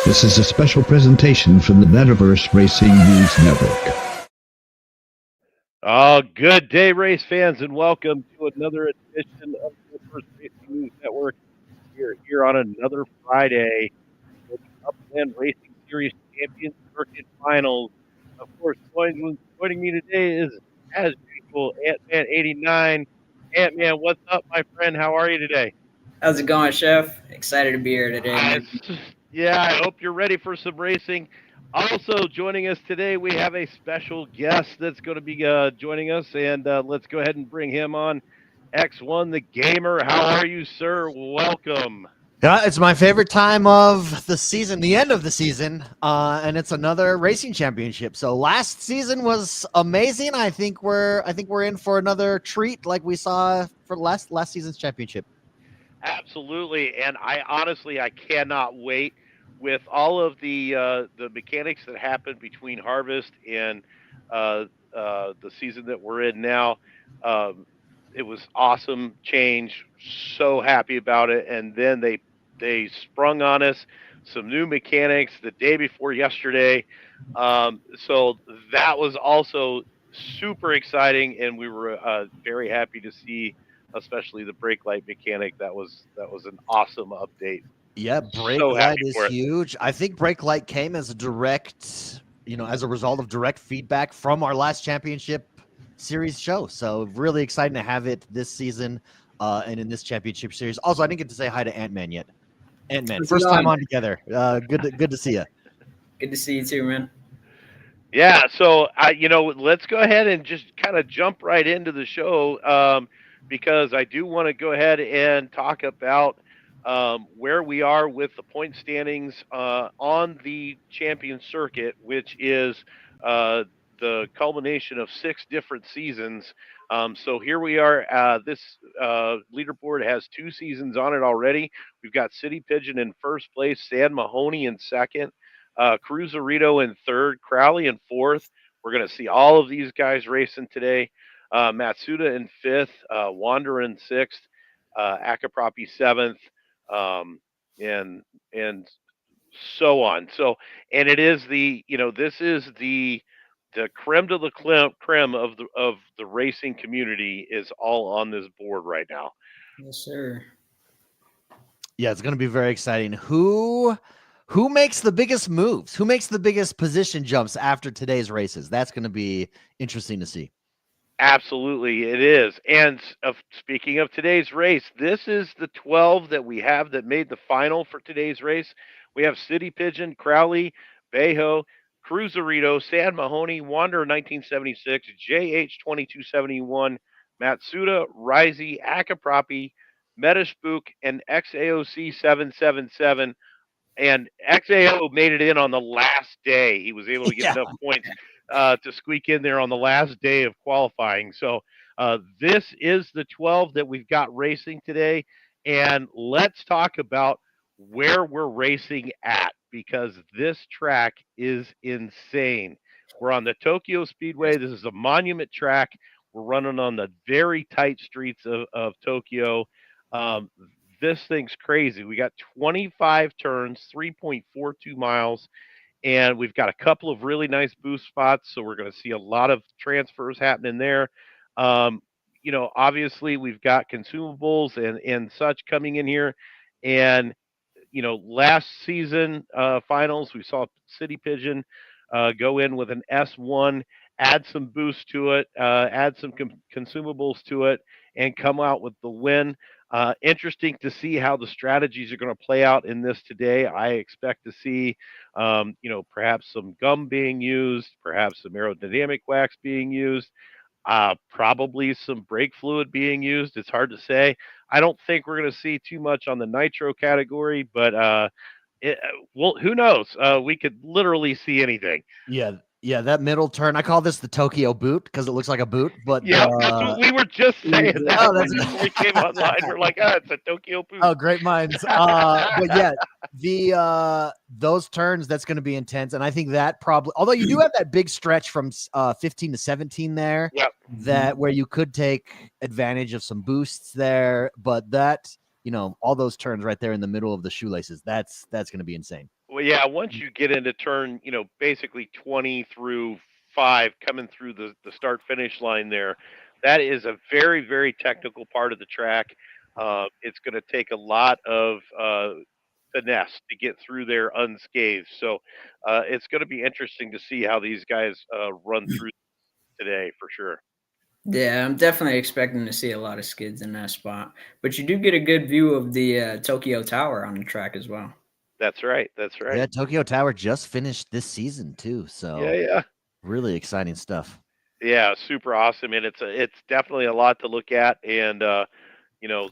This is a special presentation from the Metaverse Racing News Network. Good day, race fans, and welcome to another edition of the Metaverse Racing News Network. We're here on another Friday for the Upland Racing Series Champion Circuit Finals. Of course, joining me today is, as usual, Ant-Man89. Ant-Man, what's up, my friend? How are you today? How's it going, Chef? Excited to be here today, man. Yeah, I hope you're ready for some racing. Also joining us today, we have a special guest that's going to be joining us, and let's go ahead and bring him on. X1 the Gamer, how are you, sir? Welcome. Yeah, it's my favorite time of the season, the end of the season, and it's another racing championship. So last season was amazing. I think we're in for another treat, like we saw for last season's championship. Absolutely, and I cannot wait with all of the mechanics that happened between Harvest and the season that we're in now. Um, it was awesome change. So happy about it, and then they sprung on us some new mechanics the day before yesterday. So that was also super exciting, and we were very happy to see, especially the brake light mechanic. That was an awesome update. Yeah, brake So light happy is for it. huge. I think brake light came as a direct, as a result of direct feedback from our last championship series show. So really exciting to have it this season and in this championship series. Also, I didn't get to say hi to Ant-Man yet. Ant-Man, first time on together. Good to see you. Good to see you too, man. Yeah, so let's go ahead and just kind of jump right into the show, because I do want to go ahead and talk about where we are with the point standings on the champion circuit, which is the culmination of 6 different seasons. So here we are. This leaderboard has 2 seasons on it already. We've got City Pigeon in first place, San Mahoney in second, Cruzarito in third, Crowley in fourth. We're going to see all of these guys racing today. Matsuda in fifth, Wander in sixth, Akapropi seventh, um, and so on. So, and it is this is the creme de la creme of the racing community is all on this board right now. Yes, sir. Yeah, it's going to be very exciting. Who makes the biggest moves? Who makes the biggest position jumps after today's races? That's going to be interesting to see. Absolutely, it is. And speaking of today's race, this is the 12 that we have that made the final for today's race. We have City Pigeon, Crowley, Bejo, Cruzarito, San Mahoney, Wander 1976, JH 2271, Matsuda, Risey, Akapropi, Metaspook, and XAOC 777. And XAO made it in on the last day. He was able to get enough points to squeak in there on the last day of qualifying. So this is the 12 that we've got racing today. And let's talk about where we're racing at, because this track is insane. We're on the Tokyo Speedway. This is a monument track. We're running on the very tight streets of Tokyo. Um, this thing's crazy. We got 25 turns, 3.42 miles, and we've got a couple of really nice boost spots. So we're going to see a lot of transfers happening there. Obviously we've got consumables and such coming in here. And, last season finals, we saw City Pigeon go in with an S1, add some boost to it, add some consumables to it, and come out with the win. Interesting to see how the strategies are going to play out in this today. I expect to see, perhaps some gum being used, perhaps some aerodynamic wax being used, probably some brake fluid being used. It's hard to say. I don't think we're going to see too much on the nitro category, but well, who knows? We could literally see anything. Yeah, that middle turn. I call this the Tokyo boot because it looks like a boot. But yeah, that's what we were just saying. Oh, before we came online. We're like, it's a Tokyo boot. Oh, great minds. But yeah, those turns, that's going to be intense, and I think that probably, although you do have that big stretch from 15 to 17 there, Yep. that where you could take advantage of some boosts there, but that all those turns right there in the middle of the shoelaces, that's going to be insane. Well, Well, yeah, once you get into turn, basically 20 through 5 coming through the start finish line there, that is a very, very technical part of the track. It's going to take a lot of finesse to get through there unscathed. So it's going to be interesting to see how these guys run through today for sure. Yeah, I'm definitely expecting to see a lot of skids in that spot. But you do get a good view of the Tokyo Tower on the track as well. That's right. That's right. Yeah, Tokyo Tower just finished this season too, Yeah, so yeah. really exciting stuff. Yeah, super awesome, and it's definitely a lot to look at, and you know,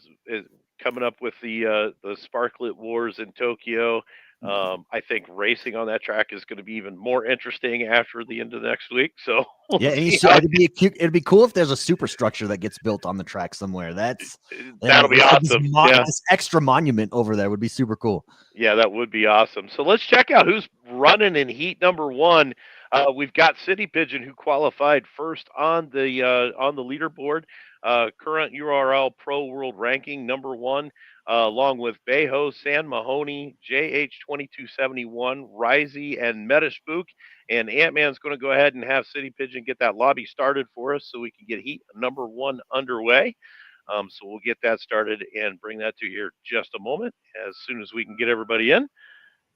coming up with the Sparklet Wars in Tokyo. I think racing on that track is going to be even more interesting after the end of next week. So we'll Yeah, see how it'd be cool if there's a superstructure that gets built on the track somewhere. That's that'll be awesome. Yeah, this extra monument over there would be super cool. yeah, that would be awesome. So let's check out who's running in heat number one. We've got City Pigeon who qualified first on the leaderboard. Current URL Pro World Ranking number one, along with Beho, San Mahoney, JH2271, Risey, and Metaspook. And Ant Man's going to go ahead and have City Pigeon get that lobby started for us so we can get heat number one underway. So we'll get that started and bring that to you here just a moment as soon as we can get everybody in.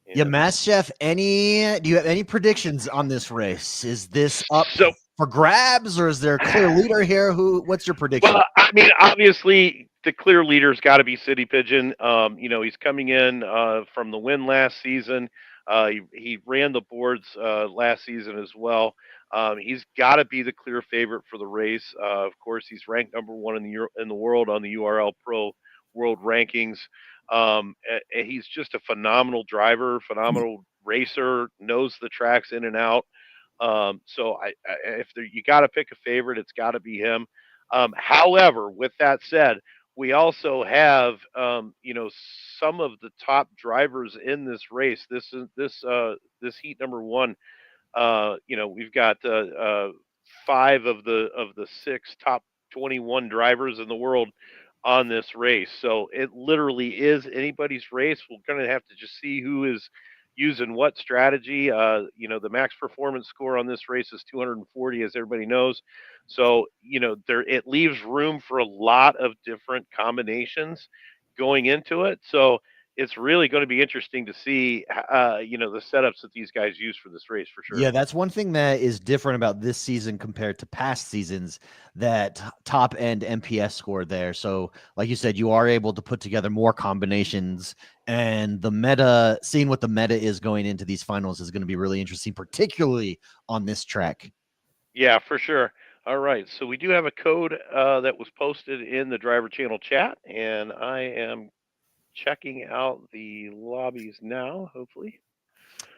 Yeah, And Mass Chef, do you have any predictions on this race? Is this up so, for grabs, or is there a clear leader here? What's your prediction? well, I mean, obviously the clear leader's got to be City Pigeon. He's coming in from the win last season. He ran the boards last season as well. He's got to be the clear favorite for the race. Of course, he's ranked number one in the world on the URL Pro World Rankings. He's just a phenomenal driver, phenomenal racer, knows the tracks in and out. So if you got to pick a favorite, it's got to be him. However, with that said, we also have some of the top drivers in this race. This heat number one. We've got five of the six top 21 drivers in the world on this race. So it literally is anybody's race. We're going to have to just see who is using what strategy. The max performance score on this race is 240, as everybody knows. So, it leaves room for a lot of different combinations going into it. So it's really going to be interesting to see, the setups that these guys use for this race for sure. Yeah, that's one thing that is different about this season compared to past seasons, that top end MPS score there. So, like you said, you are able to put together more combinations, and seeing what the meta is going into these finals is going to be really interesting, particularly on this track. Yeah, for sure. All right. So we do have a code that was posted in the driver channel chat, and I am checking out the lobbies now, hopefully.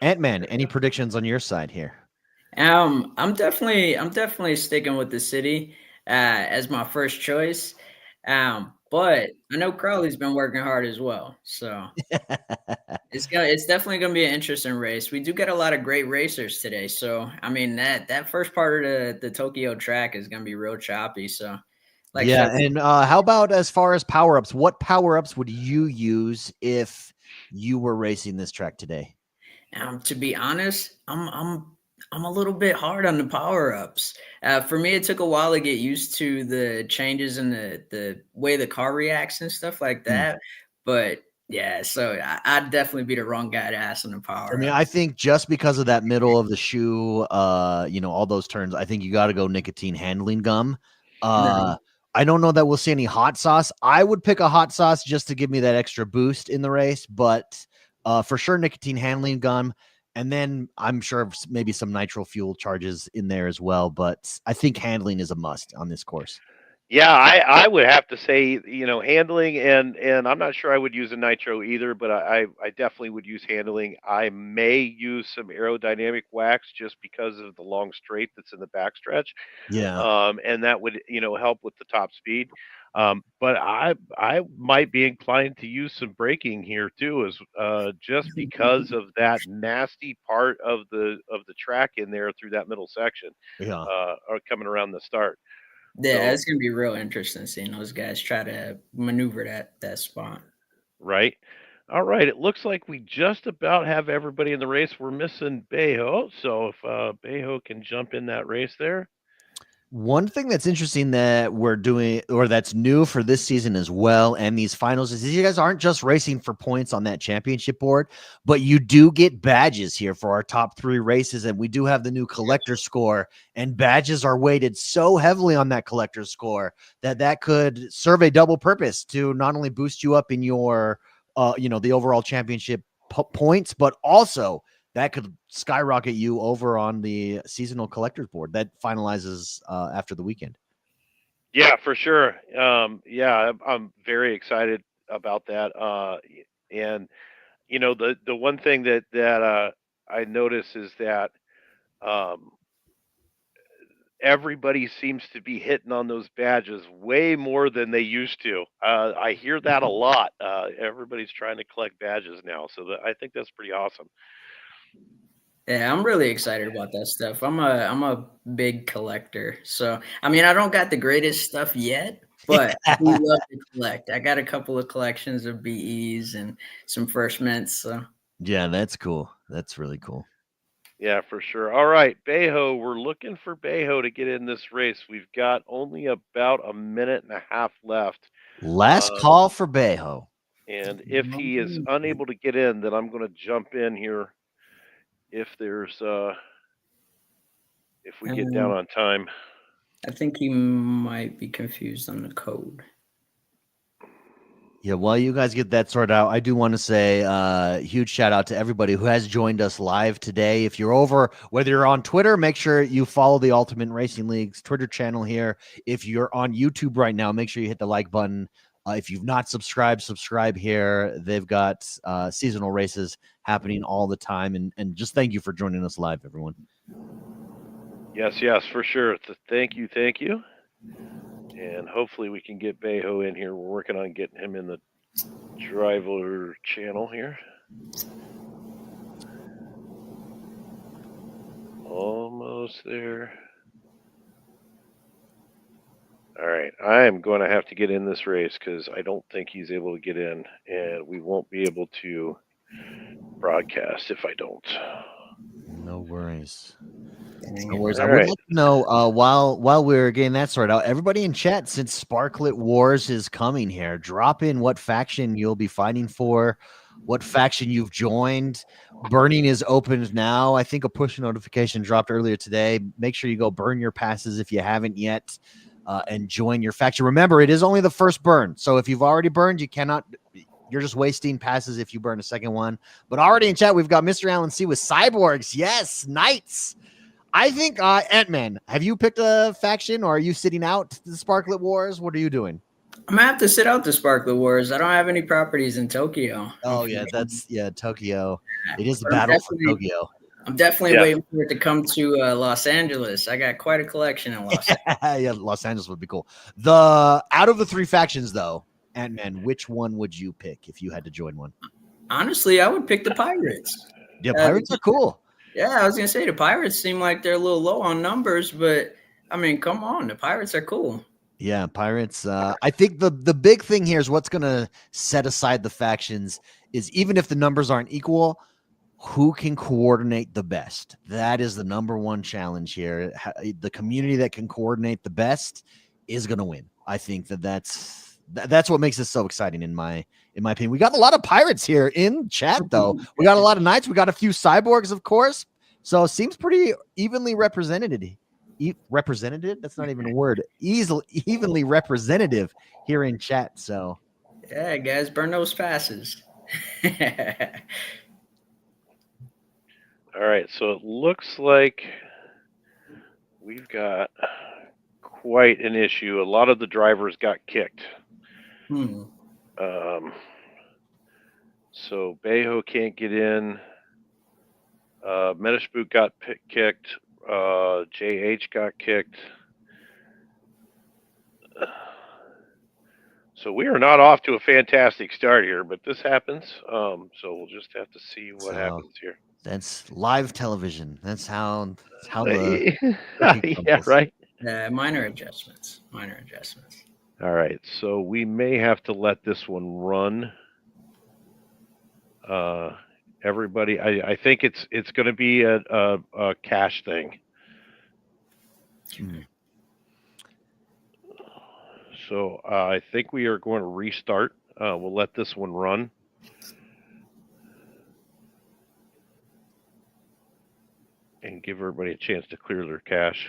Ant-Man, any predictions on your side here? I'm definitely sticking with the city as my first choice. But I know Crowley's been working hard as well, so it's definitely gonna be an interesting race. We do get a lot of great racers today, so I mean that first part of the Tokyo track is gonna be real choppy. So, like, Yeah, and how about as far as power-ups? What power-ups would you use if you were racing this track today? To be honest, I'm a little bit hard on the power ups. For me, it took a while to get used to the changes in the way the car reacts and stuff like that. But yeah, so I'd definitely be the wrong guy to ask on the I power mean, up. I think just because of that middle of the shoe, all those turns, I think you got to go nicotine handling gum. No. I don't know that we'll see any hot sauce. I would pick a hot sauce just to give me that extra boost in the race, but for sure, nicotine handling gum. And then I'm sure maybe some nitro fuel charges in there as well. But I think handling is a must on this course. Yeah, I would have to say, handling, and I'm not sure I would use a nitro either, but I definitely would use handling. I may use some aerodynamic wax just because of the long straight that's in the backstretch. Yeah. And that would help with the top speed. But I might be inclined to use some braking here too, as just because of that nasty part of the track in there through that middle section, Yeah. or coming around the start. Yeah, So it's gonna be real interesting seeing those guys try to maneuver that spot. right. All right, it looks like we just about have everybody in the race. We're missing Bejo, so if Bejo can jump in that race there. One thing that's interesting that we're doing, or that's new for this season as well, and these finals, is you guys aren't just racing for points on that championship board, but you do get badges here for our top 3 races, and we do have the new collector score, and badges are weighted so heavily on that collector score that could serve a double purpose to not only boost you up in your, the overall championship points, but also that could skyrocket you over on the seasonal collectors board that finalizes after the weekend. Yeah, for sure. Yeah, I'm very excited about that. And the one thing that I notice is that um, everybody seems to be hitting on those badges way more than they used to. I hear that a lot. Everybody's trying to collect badges now, so I think that's pretty awesome. Yeah, I'm really excited about that stuff. I'm a big collector. So, I mean, I don't got the greatest stuff yet, but I do love to collect. I got a couple of collections of BEs and some first mints. So, Yeah, that's cool. That's really cool. Yeah, for sure. All right, Bejo, we're looking for Bejo to get in this race. We've got only about a minute and a half left. Last call for Bejo. And if he is unable to get in, then I'm going to jump in here if we get down on time. I think he might be confused on the code. Yeah, while you guys get that sorted out, I do want to say huge shout out to everybody who has joined us live today. If you're over, whether you're on Twitter, make sure you follow the Ultimate Racing League's Twitter channel here. If you're on YouTube right now, make sure you hit the like button. If you've not subscribed, subscribe here. They've got seasonal races happening all the time. And just thank you for joining us live, everyone. Yes, for sure. Thank you. And hopefully we can get Bejo in here. We're working on getting him in the driver channel here. Almost there. All right, I am going to have to get in this race because I don't think he's able to get in, and we won't be able to broadcast if I don't. No worries. No worries. I would like to know while we're getting that sorted out, everybody in chat, since Sparklet Wars is coming here, drop in what faction you'll be fighting for, what faction you've joined. Burning is opened now. I think a push notification dropped earlier today. Make sure you go burn your passes if you haven't yet, and join your faction. Remember, it is only the first burn, so if you've already burned, you're just wasting passes if you burn a second one. But already in chat, we've got Mr. Allen C with Cyborgs. Yes, Knights. I think Ant-Man, have you picked a faction, or are you sitting out the Sparklet Wars? What are you doing? I'm gonna have to sit out the Sparklet Wars. I don't have any properties in Tokyo. Oh yeah, Tokyo. It is the battle for Tokyo. I'm definitely waiting for it to come to Los Angeles. I got quite a collection in Los Angeles. Yeah, Los Angeles would be cool. Out of the 3 factions, though, Ant-Man, which one would you pick if you had to join one? Honestly, I would pick the Pirates. Yeah, Pirates are cool. Yeah, I was gonna say the Pirates seem like they're a little low on numbers, but I mean, come on, the Pirates are cool. Yeah, Pirates. I think the big thing here is what's gonna set aside the factions is, even if the numbers aren't equal, who can coordinate the best? That is the number one challenge here. The community that can coordinate the best is gonna win. I think that's what makes this so exciting in my opinion. We got a lot of Pirates here in chat, though. We got a lot of Knights. We got a few Cyborgs, of course. So it seems pretty evenly represented. Represented? That's not even a word. Evenly representative here in chat. So yeah, guys, burn those passes. All right, so it looks like we've got quite an issue. A lot of the drivers got kicked. So Bejo can't get in. Metaspook got kicked. JH got kicked. So we are not off to a fantastic start here, but this happens. So we'll just have to see what happens here. That's live television. That's how the yeah, right. Minor adjustments. All right, so we may have to let this one run. Everybody, I think it's going to be a cash thing. Mm. So I think we are going to restart. We'll let this one run. And give everybody a chance to clear their cache.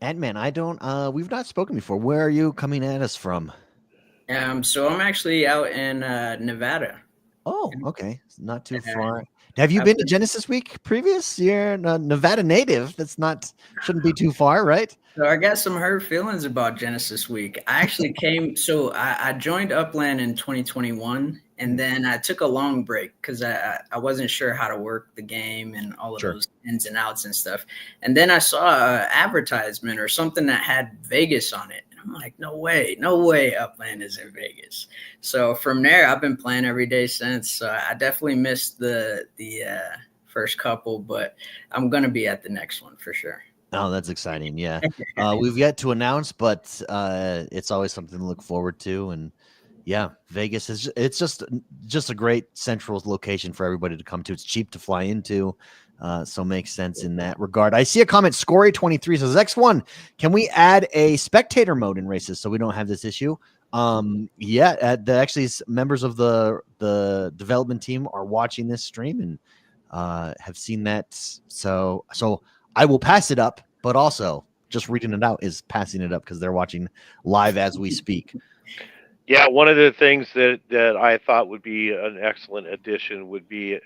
Ant-Man, we've not spoken before. Where are you coming at us from? So I'm actually out in Nevada. Oh, okay. Not too far. Have you been to Genesis Week previous? You're a Nevada native. Shouldn't be too far, right? So I got some hurt feelings about Genesis Week. I actually I joined Upland in 2021, and then I took a long break because I wasn't sure how to work the game and all of those ins and outs and stuff. And then I saw an advertisement or something that had Vegas on it. And I'm like, no way Upland is in Vegas. So from there, I've been playing every day since. So I definitely missed the first couple, but I'm going to be at the next one for sure. Oh, that's exciting. Yeah. We've yet to announce, but it's always something to look forward to. And yeah, Vegas it's just a great central location for everybody to come to. It's cheap to fly into. So makes sense in that regard. I see a comment. Scory23 says, X1, can we add a spectator mode in races so we don't have this issue? Actually members of the development team are watching this stream and have seen that. So I will pass it up, but also just reading it out is passing it up because they're watching live as we speak. Yeah, one of the things that I thought would be an excellent addition would be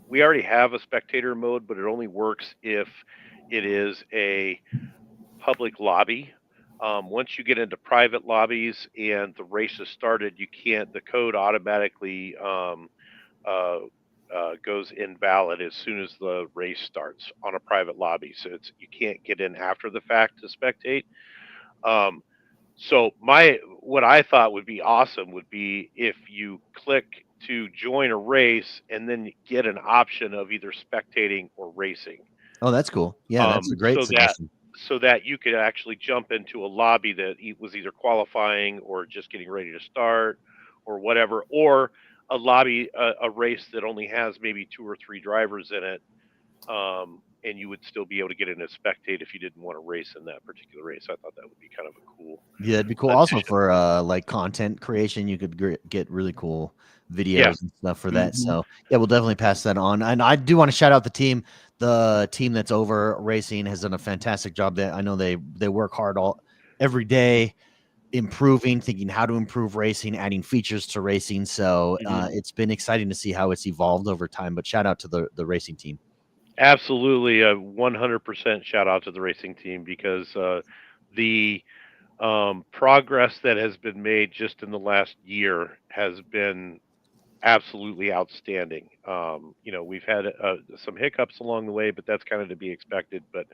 we already have a spectator mode, but it only works if it is a public lobby. Once you get into private lobbies and the race has started, the code automatically goes invalid as soon as the race starts on a private lobby. So you can't get in after the fact to spectate. So what I thought would be awesome would be if you click to join a race and then get an option of either spectating or racing. Oh, that's cool. Yeah, that's a great suggestion. So that you could actually jump into a lobby that was either qualifying or just getting ready to start or whatever, or a lobby, a race that only has maybe 2 or 3 drivers in it, and you would still be able to get in and spectate if you didn't want to race in that particular race. I thought that would be kind of a cool. Yeah, it'd be cool. Also for like content creation, you could get really cool videos and stuff for that. So yeah, we'll definitely pass that on. And I do want to shout out the team. The team that's over racing has done a fantastic job. I know they work hard every day, improving, thinking how to improve racing, adding features to racing. So it's been exciting to see how it's evolved over time. But shout out to the racing team. Absolutely, 100% shout out to the racing team because the progress that has been made just in the last year has been absolutely outstanding. We've had some hiccups along the way, but that's kind of to be expected. But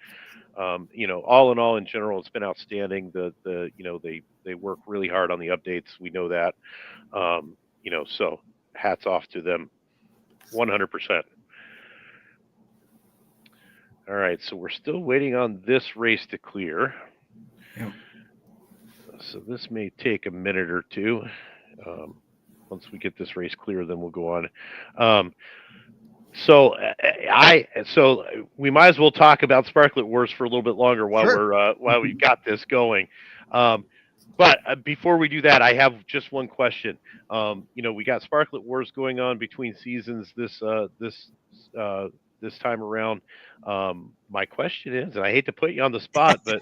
all in all, in general, it's been outstanding. They work really hard on the updates. We know that. So hats off to them, 100%. All right, so we're still waiting on this race to clear. Yeah. So this may take a minute or two. Once we get this race clear, then we'll go on. So we might as well talk about Sparklet Wars for a little bit longer while we've got this going. But before we do that, I have just one question. We got Sparklet Wars going on between seasons this time around. My question is, and I hate to put you on the spot, but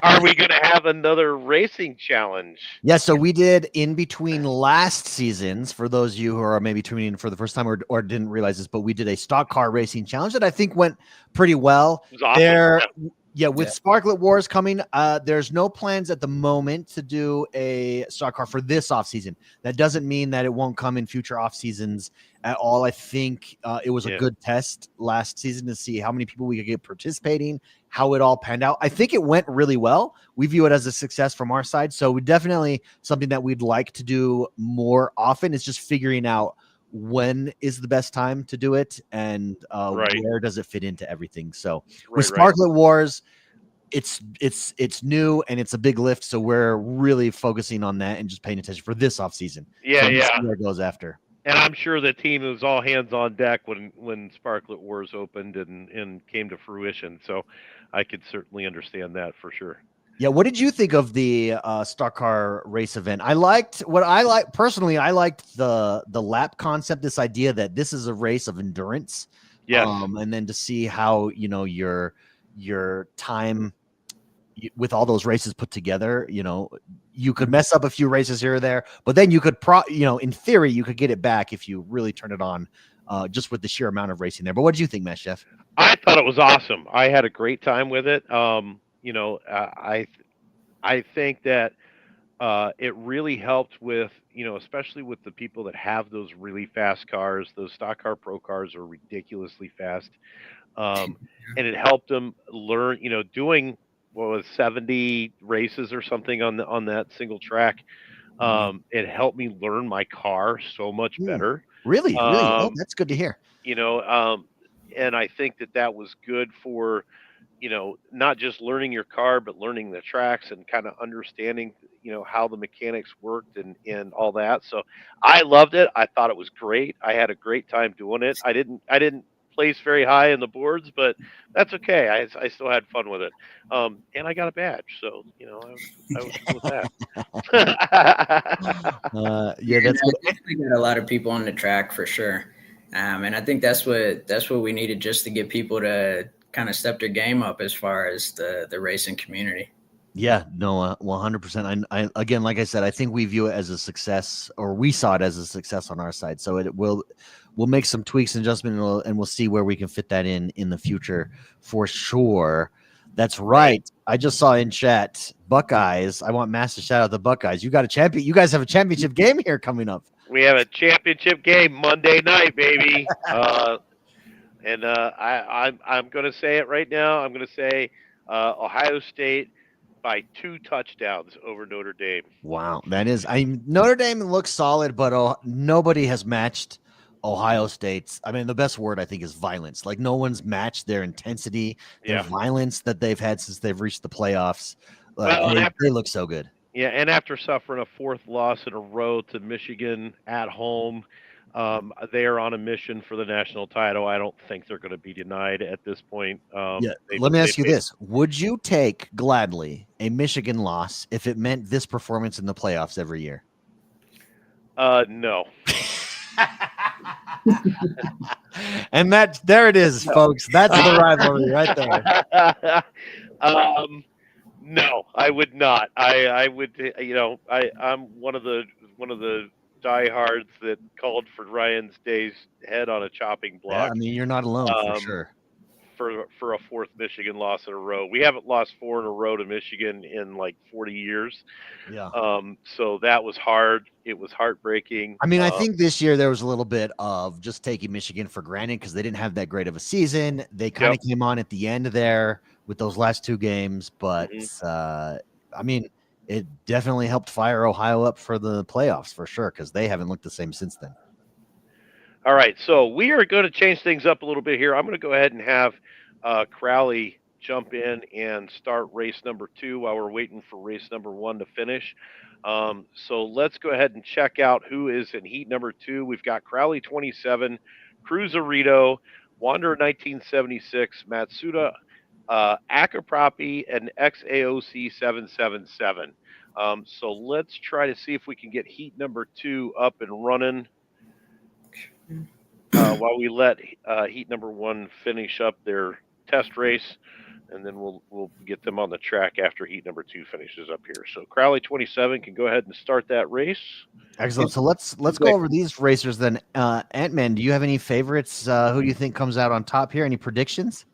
are we going to have another racing challenge? Yeah, so we did in between last seasons, for those of you who are maybe tuning in for the first time or didn't realize this, but we did a stock car racing challenge that I think went pretty well. It was awesome. With Sparklet Wars coming, there's no plans at the moment to do a stock car for this off season. That doesn't mean that it won't come in future off seasons at all. I think it was a good test last season to see how many people we could get participating, how it all panned out. I think it went really well. We view it as a success from our side. So we definitely something that we'd like to do more often. It's just figuring out when is the best time to do it and where does it fit into everything. So with Sparklet Wars, it's new and it's a big lift, so we're really focusing on that and just paying attention for this off season. Yeah, so we'll yeah. see where it goes after. And I'm sure the team was all hands on deck when Sparklet Wars opened and came to fruition. So I could certainly understand that for sure. Yeah, what did you think of the stock car race event? I liked personally. I liked the lap concept. This idea that this is a race of endurance. Yes. And then to see how your time with all those races put together, you could mess up a few races here or there, but then you could in theory you could get it back if you really turn it on, just with the sheer amount of racing there. But what did you think, Matt Chef? I thought it was awesome. I had a great time with it. I think that it really helped with, especially with the people that have those really fast cars. Those stock car pro cars are ridiculously fast. And it helped them learn, doing what was 70 races or something on that single track. It helped me learn my car so much better. Really? Oh, that's good to hear. And I think that was good for, not just learning your car, but learning the tracks and kind of understanding, how the mechanics worked and all that. So I loved it. I thought it was great. I had a great time doing it. I didn't place very high in the boards, but that's okay. I still had fun with it. And I got a badge. So, I was cool with that. Yeah, that's good. Definitely got a lot of people on the track for sure. And I think that's what we needed, just to get people to kind of step their game up as far as the racing community. Yeah, no, 100%. I again, like I said, I think we view it as a success, or we saw it as a success on our side. So we'll make some tweaks and adjustments, and we'll see where we can fit that in the future for sure. That's right. I just saw in chat, Buckeyes. I want Mass to shout out the Buckeyes. You got a champion. You guys have a championship game here coming up. We have a championship game Monday night, baby. And I'm going to say it right now. I'm going to say Ohio State by 2 touchdowns over Notre Dame. Wow, that is. Notre Dame looks solid, but nobody has matched Ohio State's. I mean, the best word I think is violence. Like no one's matched their intensity, their violence that they've had since they've reached the playoffs. They look so good. Yeah, and after suffering a 4th loss in a row to Michigan at home, they are on a mission for the national title. I don't think they're going to be denied at this point. Let me ask you this. Would you take gladly a Michigan loss if it meant this performance in the playoffs every year? No. And there it is, folks. That's the rivalry right there. No, I would not. I would, I'm one of the diehards that called for Ryan's Day's head on a chopping block. Yeah, I mean, you're not alone for sure. For a 4th Michigan loss in a row. We haven't lost 4 in a row to Michigan in like 40 years. Yeah. So that was hard. It was heartbreaking. I mean, I think this year there was a little bit of just taking Michigan for granted because they didn't have that great of a season. They kind of came on at the end there with those last 2 games, but I mean, it definitely helped fire Ohio up for the playoffs for sure because they haven't looked the same since then. All right, so we are going to change things up a little bit here. I'm going to go ahead and have Crowley jump in and start race number 2 while we're waiting for race number 1 to finish. So let's go ahead and check out who is in heat number 2. We've got Crowley 27, Cruzarito, Wander 1976, Matsuda, Akapropi, and XAOC 777. So let's try to see if we can get heat number 2 up and running. While we let heat number 1 finish up their test race, and then we'll get them on the track after heat number 2 finishes up here. So Crowley 27 can go ahead and start that race. Excellent. So let's go over these racers then. Ant-Man, do you have any favorites? Who do you think comes out on top here? Any predictions?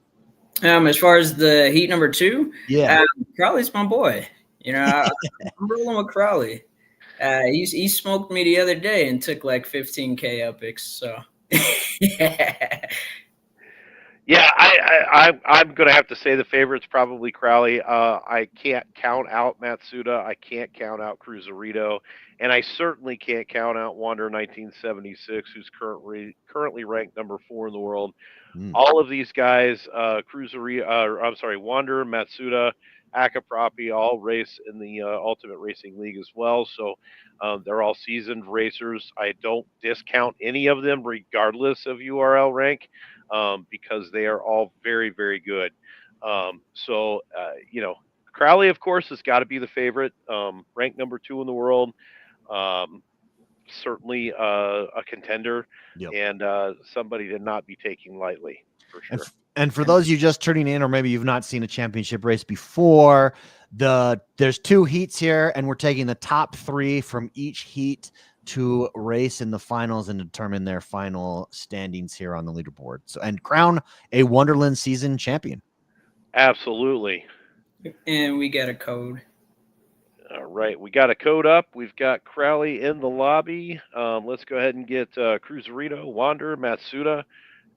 As far as the heat number 2, yeah, Crowley's my boy. I'm rolling with Crowley. He smoked me the other day and took like 15K epics. So Yeah, I'm going to have to say the favorite's probably Crowley. I can't count out Matsuda. I can't count out Cruzarito, and I certainly can't count out Wander 1976, who's currently ranked number 4 in the world. Mm. All of these guys, I'm sorry, Wander, Matsuda, Akaprapi, all race in the Ultimate Racing League as well. So they're all seasoned racers. I don't discount any of them, regardless of URL rank, because they are all very, very good. Crowley, of course, has got to be the favorite, ranked number 2 in the world. Um, Certainly a contender, Yep. and somebody to not be taking lightly, for And, sure. and for those of you just turning in, or maybe you've not seen a championship race before, there's 2 heats here, and we're taking the top 3 from each heat to race in the finals and determine their final standings here on the leaderboard. So, and crown a WonderLand season champion. Absolutely. And we got a code. All right, we got a code up. We've got Crowley in the lobby. Let's go ahead and get Cruzarito, Wander, Matsuda,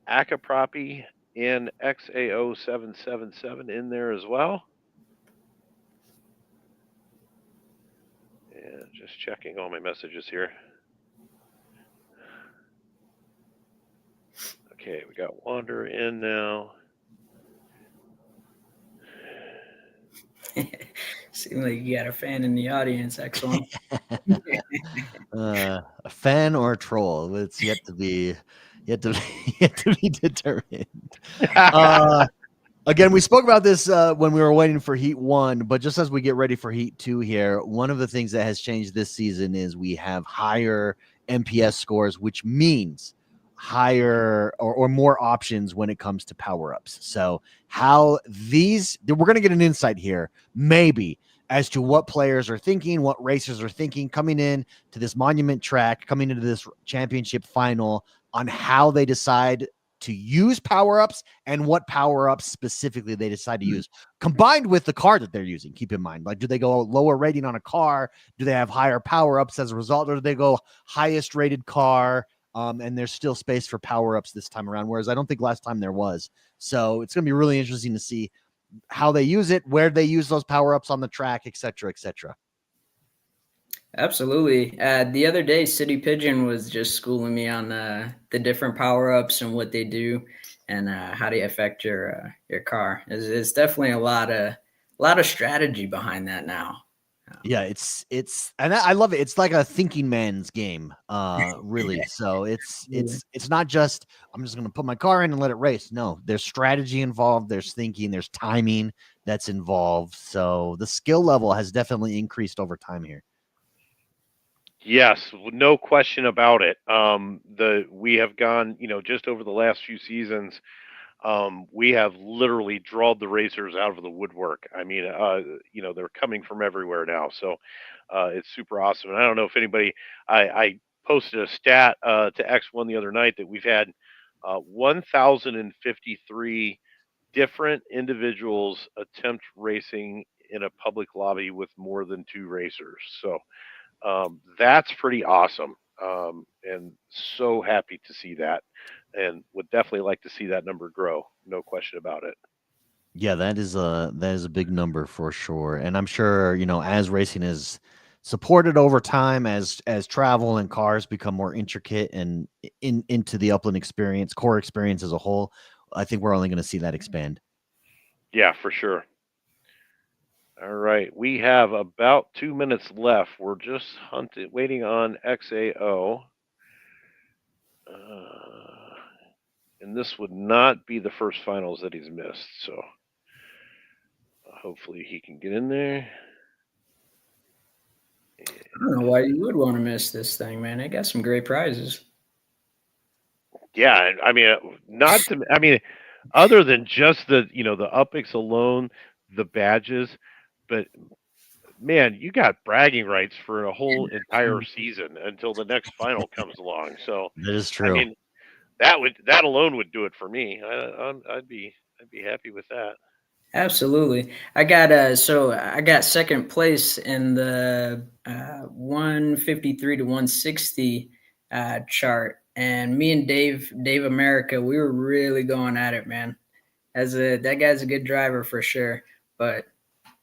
Akaprapi, and XAO777 in there as well. And just checking all my messages here. Okay, we got Wander in now. Seems like you got a fan in the audience, X1. A fan or a troll? It's yet to be determined. Again, we spoke about this when we were waiting for Heat 1, but just as we get ready for Heat 2 here, one of the things that has changed this season is we have higher MPS scores, which means higher or more options when it comes to power-ups. So how we're going to get an insight here, maybe, as to what players are thinking, what racers are thinking coming in to this monument track, coming into this championship final, on how they decide to use power-ups and what power-ups specifically they decide to use, combined with the car that they're using. Keep in mind, like, do they go lower rating on a car? Do they have higher power-ups as a result, or do they go highest rated car? And there's still space for power-ups this time around, whereas I don't think last time there was. So it's going to be really interesting to see how they use it, where they use those power-ups on the track, et cetera, et cetera. Absolutely. The other day, City Pigeon was just schooling me on the different power-ups and what they do and how they affect your car. It's definitely a lot of strategy behind that now. Yeah, it's and I love it. It's like a thinking man's game, really. So it's not just I'm just going to put my car in and let it race. No, there's strategy involved. There's thinking. There's timing that's involved. So the skill level has definitely increased over time here. Yes, no question about it. We have gone, just over the last few seasons, we have literally drawed the racers out of the woodwork. I mean, they're coming from everywhere now, so it's super awesome. And I don't know if anybody, I posted a stat to X1 the other night that we've had 1,053 different individuals attempt racing in a public lobby with more than 2 racers. So that's pretty awesome, and so happy to see that, and would definitely like to see that number grow. No question about it. Yeah, that is a big number for sure. And I'm sure, as racing is supported over time, as travel and cars become more intricate and into the Upland experience, core experience as a whole, I think we're only going to see that expand. Yeah, for sure. All right, we have about 2 minutes left. We're just waiting on XAO. And this would not be the first finals that he's missed, so hopefully he can get in there. I don't know why you would want to miss this thing, man. It got some great prizes. Yeah, I mean, other than just the Upix alone, the badges, but man, you got bragging rights for a whole entire season until the next final comes along. So that is true. I mean, that alone would do it for me. I'd be happy with that. Absolutely. I got second place in the 153 to 160 chart and me and Dave America, we were really going at it, man. That guy's a good driver for sure, but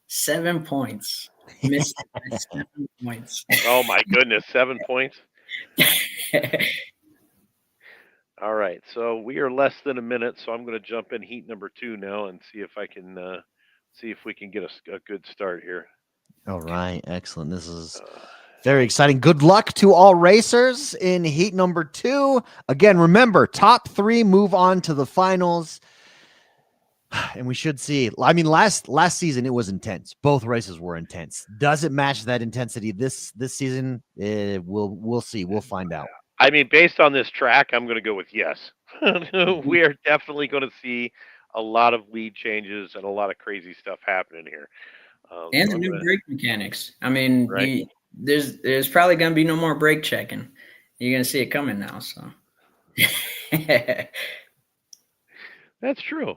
7 points. Missed it by 7 points. Oh my goodness, 7 points. All right, so we are less than a minute, so I'm going to jump in heat number 2 now and see if I can see if we can get a good start here. All right, excellent. This is very exciting. Good luck to all racers in heat number 2. Again, remember, top 3 move on to the finals. And we should see. I mean, last season it was intense. Both races were intense. Does it match that intensity this season? We'll see. We'll find out. I mean, based on this track, I'm going to go with yes. We are definitely going to see a lot of lead changes and a lot of crazy stuff happening here. And the new brake mechanics. I mean, right? There's probably going to be no more brake checking. You're going to see it coming now. So that's true.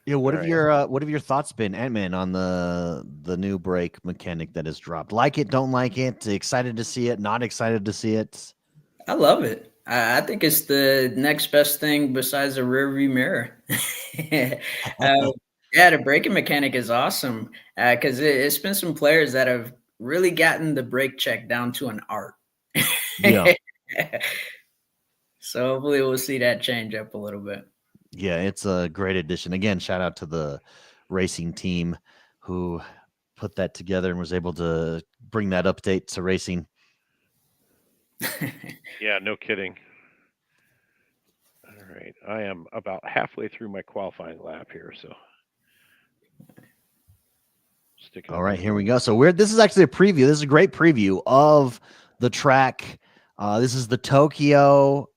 Yeah, what have your thoughts been, Ant-Man, on the new brake mechanic that has dropped? Like it, don't like it, excited to see it, not excited to see it? I love it. I think it's the next best thing besides a rear view mirror. Yeah, the braking mechanic is awesome because it's been some players that have really gotten the brake check down to an art. Yeah. So hopefully we'll see that change up a little bit. Yeah, it's a great addition. Again, shout out to the racing team who put that together and was able to bring that update to racing. Yeah, no kidding. All right, I am about halfway through my qualifying lap here, so all right, here we go. So this is actually a preview. This is a great preview of the track. This is the Tokyo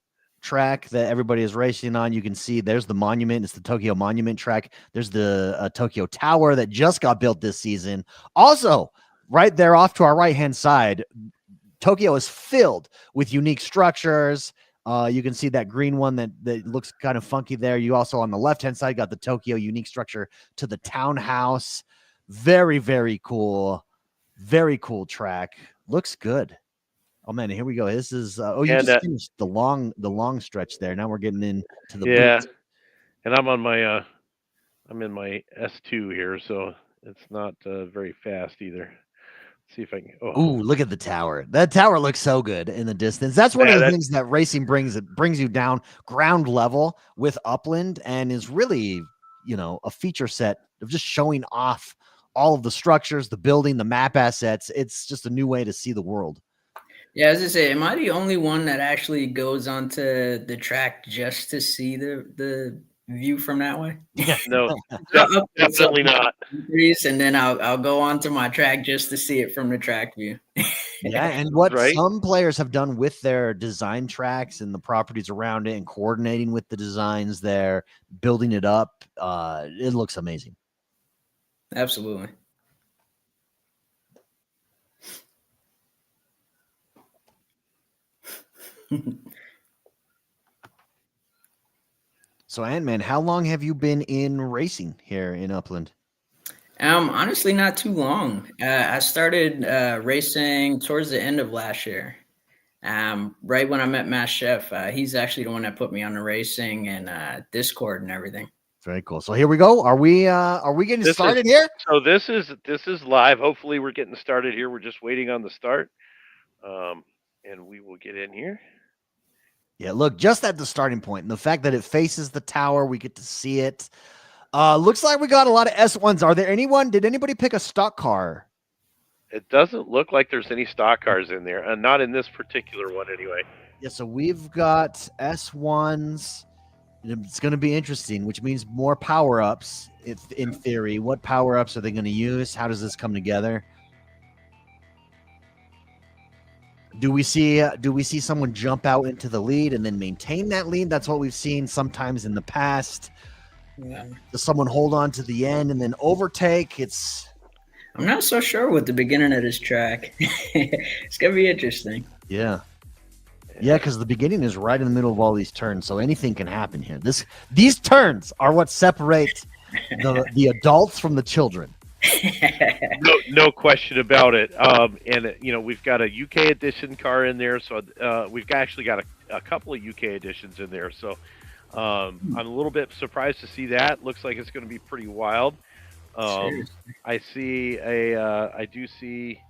track that everybody is racing on. You can see there's the monument. It's the Tokyo Monument track. There's the Tokyo Tower that just got built this season. Also, right there off to our right-hand side, Tokyo is filled with unique structures. You can see that green one that looks kind of funky there. You also on the left-hand side got the Tokyo unique structure to the townhouse. Very, very cool. Very cool track. Looks good. Oh man, here we go. This is you just finished the long stretch there. Now we're getting into the boots. And I'm on my I'm in my S2 here, so it's not very fast either. Let's see if I can. Ooh, look at the tower. That tower looks so good in the distance. That's one of the things that racing brings. It brings you down ground level with Upland and is really, a feature set of just showing off all of the structures, the building, the map assets. It's just a new way to see the world. Yeah, as I say, am I the only one that actually goes onto the track just to see the view from that way? No, definitely not. And then I'll go onto my track just to see it from the track view. Yeah, and what some players have done with their design tracks and the properties around it and coordinating with the designs there, building it up, it looks amazing. Absolutely. So, Ant-Man, how long have you been in racing here in Upland? Honestly, not too long. I started racing towards the end of last year. Right when I met Mass Chef, he's actually the one that put me on the racing and Discord and everything. Very cool. So here we go. Are we getting started here? So this is live. Hopefully we're getting started here. We're just waiting on the start. And we will get in here. Yeah, look, just at the starting point, and the fact that it faces the tower, we get to see it. Looks like we got a lot of S1s. Did anybody pick a stock car? It doesn't look like there's any stock cars in there, and not in this particular one anyway. Yeah, so we've got S1s. It's going to be interesting, which means more power-ups, in theory. What power-ups are they going to use? How does this come together? Do we see someone jump out into the lead and then maintain that lead? That's what we've seen sometimes in the past. Yeah. Does someone hold on to the end and then overtake? I'm not so sure with the beginning of this track. It's going to be interesting. Yeah. Yeah, because the beginning is right in the middle of all these turns, so anything can happen here. These turns are what separate the adults from the children. No question about it. And we've got a UK edition car in there, so we've actually got a couple of UK editions in there. So I'm a little bit surprised to see that. Looks like it's going to be pretty wild. Seriously. I do see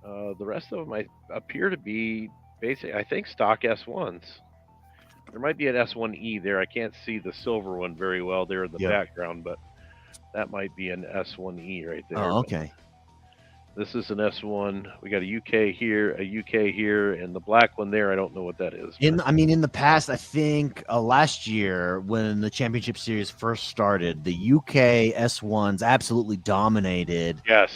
the rest of them. I appear to be basic. I think stock S1s. There might be an S1E there. I can't see the silver one very well there in the background, but that might be an S1E right there. Oh, okay. This is an S1. We got a UK here, and the black one there. I don't know what that is. In the past, I think last year when the championship series first started, the UK S1s absolutely dominated. Yes.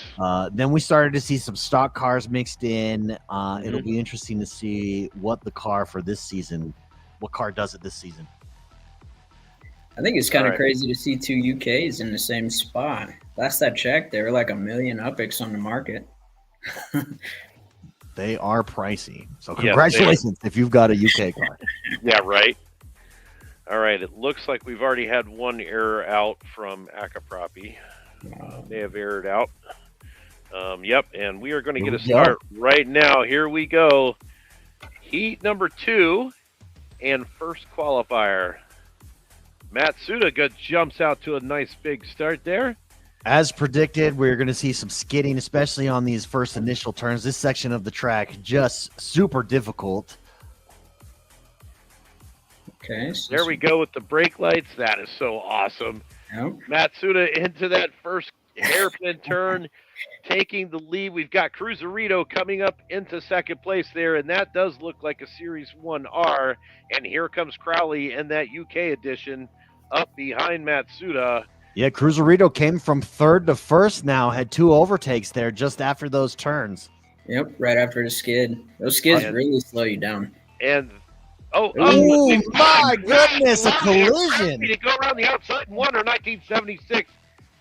Then we started to see some stock cars mixed in. It'll be interesting to see what the car for this season, what car does it this season. I think it's kind of crazy to see two UKs in the same spot. Last I checked, they were like $1 million UPX on the market. They are pricey. So congratulations if you've got a UK car. Yeah, right. All right. It looks like we've already had one error out from Akapropi. They have errored out. Yep. And we are going to get a start right now. Here we go. Heat number 2 and first qualifier. Matsuda jumps out to a nice big start there. As predicted, we're going to see some skidding, especially on these first initial turns. This section of the track just super difficult. Okay. So there we go with the brake lights. That is so awesome. Yep. Matsuda into that first hairpin turn, taking the lead. We've got Cruzerito coming up into second place there, and that does look like a Series 1R. And here comes Crowley in that UK edition up behind Matsuda. Yeah, Cruzerito came from third to first now, had 2 overtakes there just after those turns. Yep, right after the skid. Those skids really slow you down. And oh my goodness, a collision. To go around the outside and Wonder 1976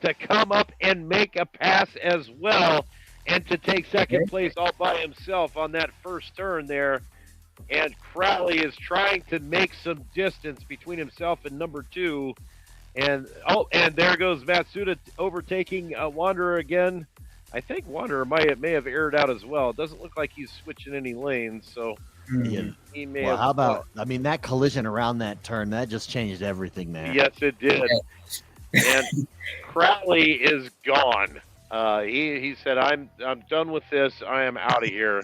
to come up and make a pass as well and to take second place all by himself on that first turn there. And Crowley is trying to make some distance between himself and number 2. And there goes Matsuda overtaking Wanderer again. I think Wanderer may have aired out as well. It doesn't look like he's switching any lanes, so he may have. How about? I mean, that collision around that turn that just changed everything there. Yes, it did. And Crowley is gone. He said, "I'm done with this. I am out of here."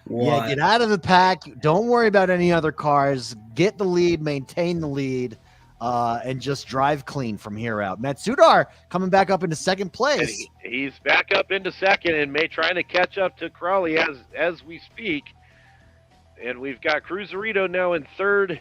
Yeah, get out of the pack. Don't worry about any other cars. Get the lead. Maintain the lead. And just drive clean from here out. Matsudar coming back up into second place. He's back up into second and trying to catch up to Crowley as we speak. And we've got Cruzerito now in third,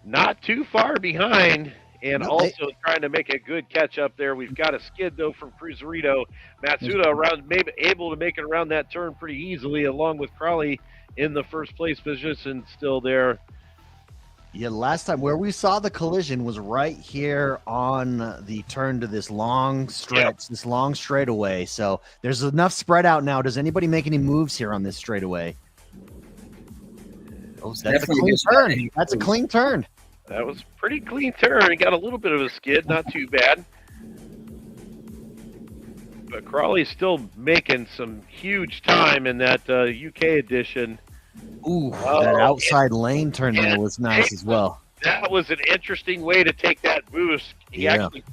not too far behind, and also trying to make a good catch up there. We've got a skid though from Cruzerito. Matsuda maybe able to make it around that turn pretty easily, along with Crowley in the first place position still there. Yeah, last time where we saw the collision was right here on the turn to this long stretch, this long straightaway. So there's enough spread out now. Does anybody make any moves here on this straightaway? Oh, that's a clean turn. That's a clean turn. That was a pretty clean turn. He got a little bit of a skid, not too bad. But Crawley's still making some huge time in that UK edition. Ooh, that outside lane turn there was nice as well. That was an interesting way to take that boost. He actually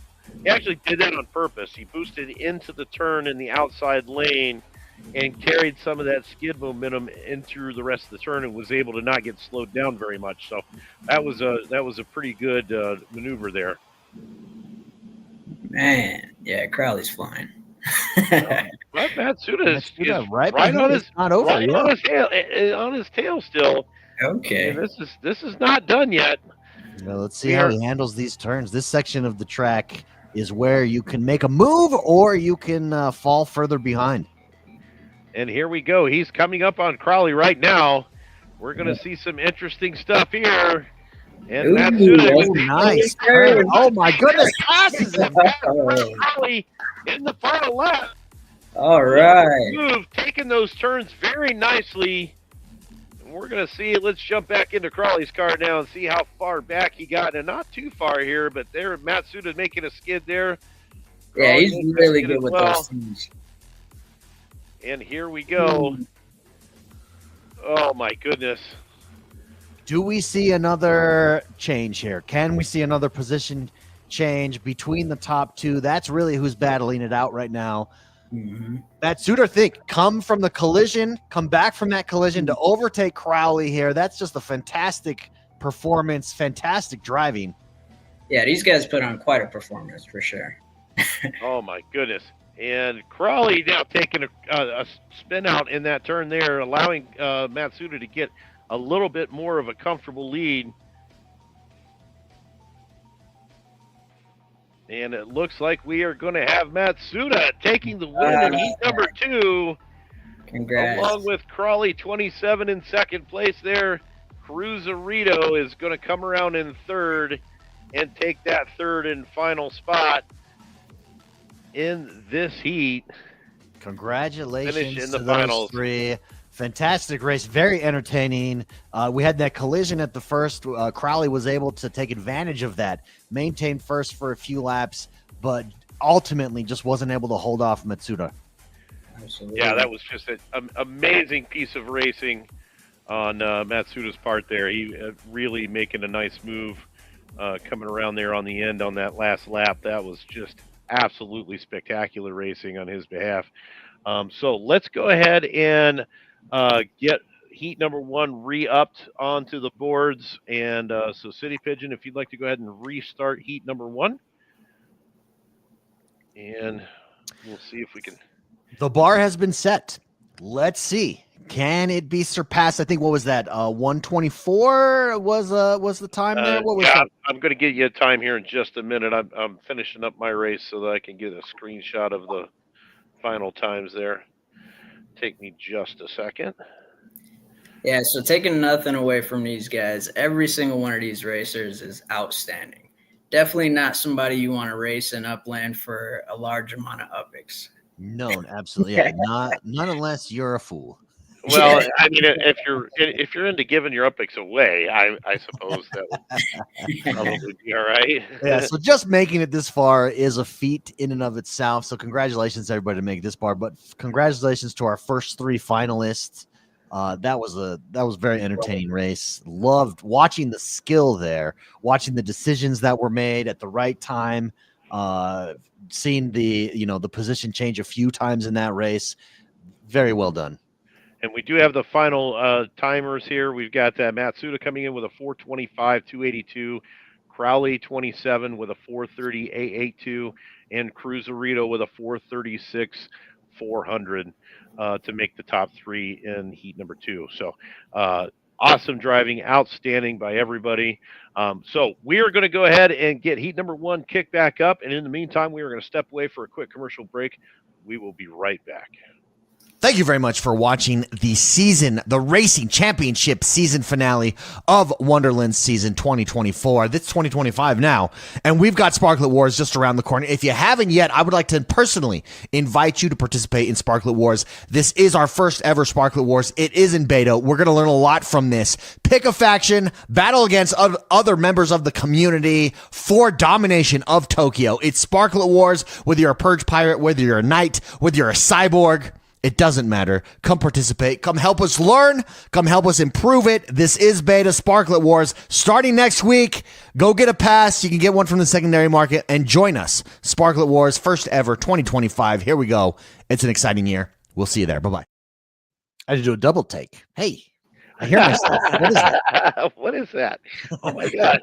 did that on purpose. He boosted into the turn in the outside lane and carried some of that skid momentum into the rest of the turn and was able to not get slowed down very much. So that was a pretty good maneuver there. Man, yeah, Crowley's flying. But Matsuda is right on his on his tail still. Okay, and this is not done yet. Well, let's see how he handles these turns. This section of the track is where you can make a move or you can fall further behind. And here we go. He's coming up on Crowley right now. We're going to see some interesting stuff here. And Matsuda nice. Oh my goodness, passes him. Crowley in the final lap. All right. Move, taking those turns very nicely. And we're going to see. Let's jump back into Crowley's car now and see how far back he got. And not too far here, but there Matsuda making a skid there. Yeah, Crawley he's makes that really hit good as with well. those things. And here we go. Oh my goodness. Do we see another change here? Can we see another position change between the top two? That's really who's battling it out right now. Mm-hmm. Matsuda, come from the collision, come back from that collision to overtake Crowley here. That's just a fantastic performance, fantastic driving. Yeah, these guys put on quite a performance for sure. Oh my goodness. And Crawley now taking a spin out in that turn there, allowing Matsuda to get a little bit more of a comfortable lead. And it looks like we are going to have Matsuda taking the win in heat number 2. Congrats. Along with Crawley, 27 in second place there. Cruzarito is going to come around in third and take that third and final spot in this heat. Congratulations Finish in the to finals. those three. Fantastic race, very entertaining. We had that collision at the first. Crowley was able to take advantage of that, maintain first for a few laps, but ultimately just wasn't able to hold off Matsuda. Absolutely. Yeah, that was just an amazing piece of racing on Matsuda's part there. He really making a nice move coming around there on the end on that last lap. That was just absolutely spectacular racing on his behalf. So let's go ahead and get heat number 1 re-upped onto the boards. And so City Pigeon, if you'd like to go ahead and restart heat number 1. And we'll see if we can. The bar has been set. Let's see. Can it be surpassed? I think, what was that? 124 was the time there? What was that? I'm going to give you a time here in just a minute. I'm finishing up my race so that I can get a screenshot of the final times there. Take me just a second. Yeah, so taking nothing away from these guys, every single one of these racers is outstanding. Definitely not somebody you want to race in Upland for a large amount of upics. No, absolutely. Yeah, not unless you're a fool. Well, I mean, if you're into giving your upics away, I suppose that would probably be all right. Yeah, so just making it this far is a feat in and of itself. So congratulations to everybody to make it this far, but congratulations to our first 3 finalists. That was a very entertaining race. Loved watching the skill there, watching the decisions that were made at the right time, seeing the position change a few times in that race. Very well done. And we do have the final timers here. We've got Matsuda coming in with a 4:25.282, Crowley 27 with a 4:30.882, and Cruzarito with a 4:36.400 to make the top 3 in heat number 2. So awesome driving, outstanding by everybody. So we are going to go ahead and get heat number 1 kicked back up. And in the meantime, we are going to step away for a quick commercial break. We will be right back. Thank you very much for watching the Racing Championship season finale of WonderLand season 2024. This 2025 now, and we've got Sparklet Wars just around the corner. If you haven't yet, I would like to personally invite you to participate in Sparklet Wars. This is our first ever Sparklet Wars. It is in beta. We're going to learn a lot from this. Pick a faction, battle against other members of the community for domination of Tokyo. It's Sparklet Wars, whether you're a Purge Pirate, whether you're a Knight, whether you're a Cyborg. It doesn't matter. Come participate. Come help us learn. Come help us improve it. This is Beta Sparklet Wars. Starting next week, go get a pass. You can get one from the secondary market and join us. Sparklet Wars, first ever 2025. Here we go. It's an exciting year. We'll see you there. Bye-bye. I had to do a double take. Hey, I hear myself. What is that? What is that? Oh, my God.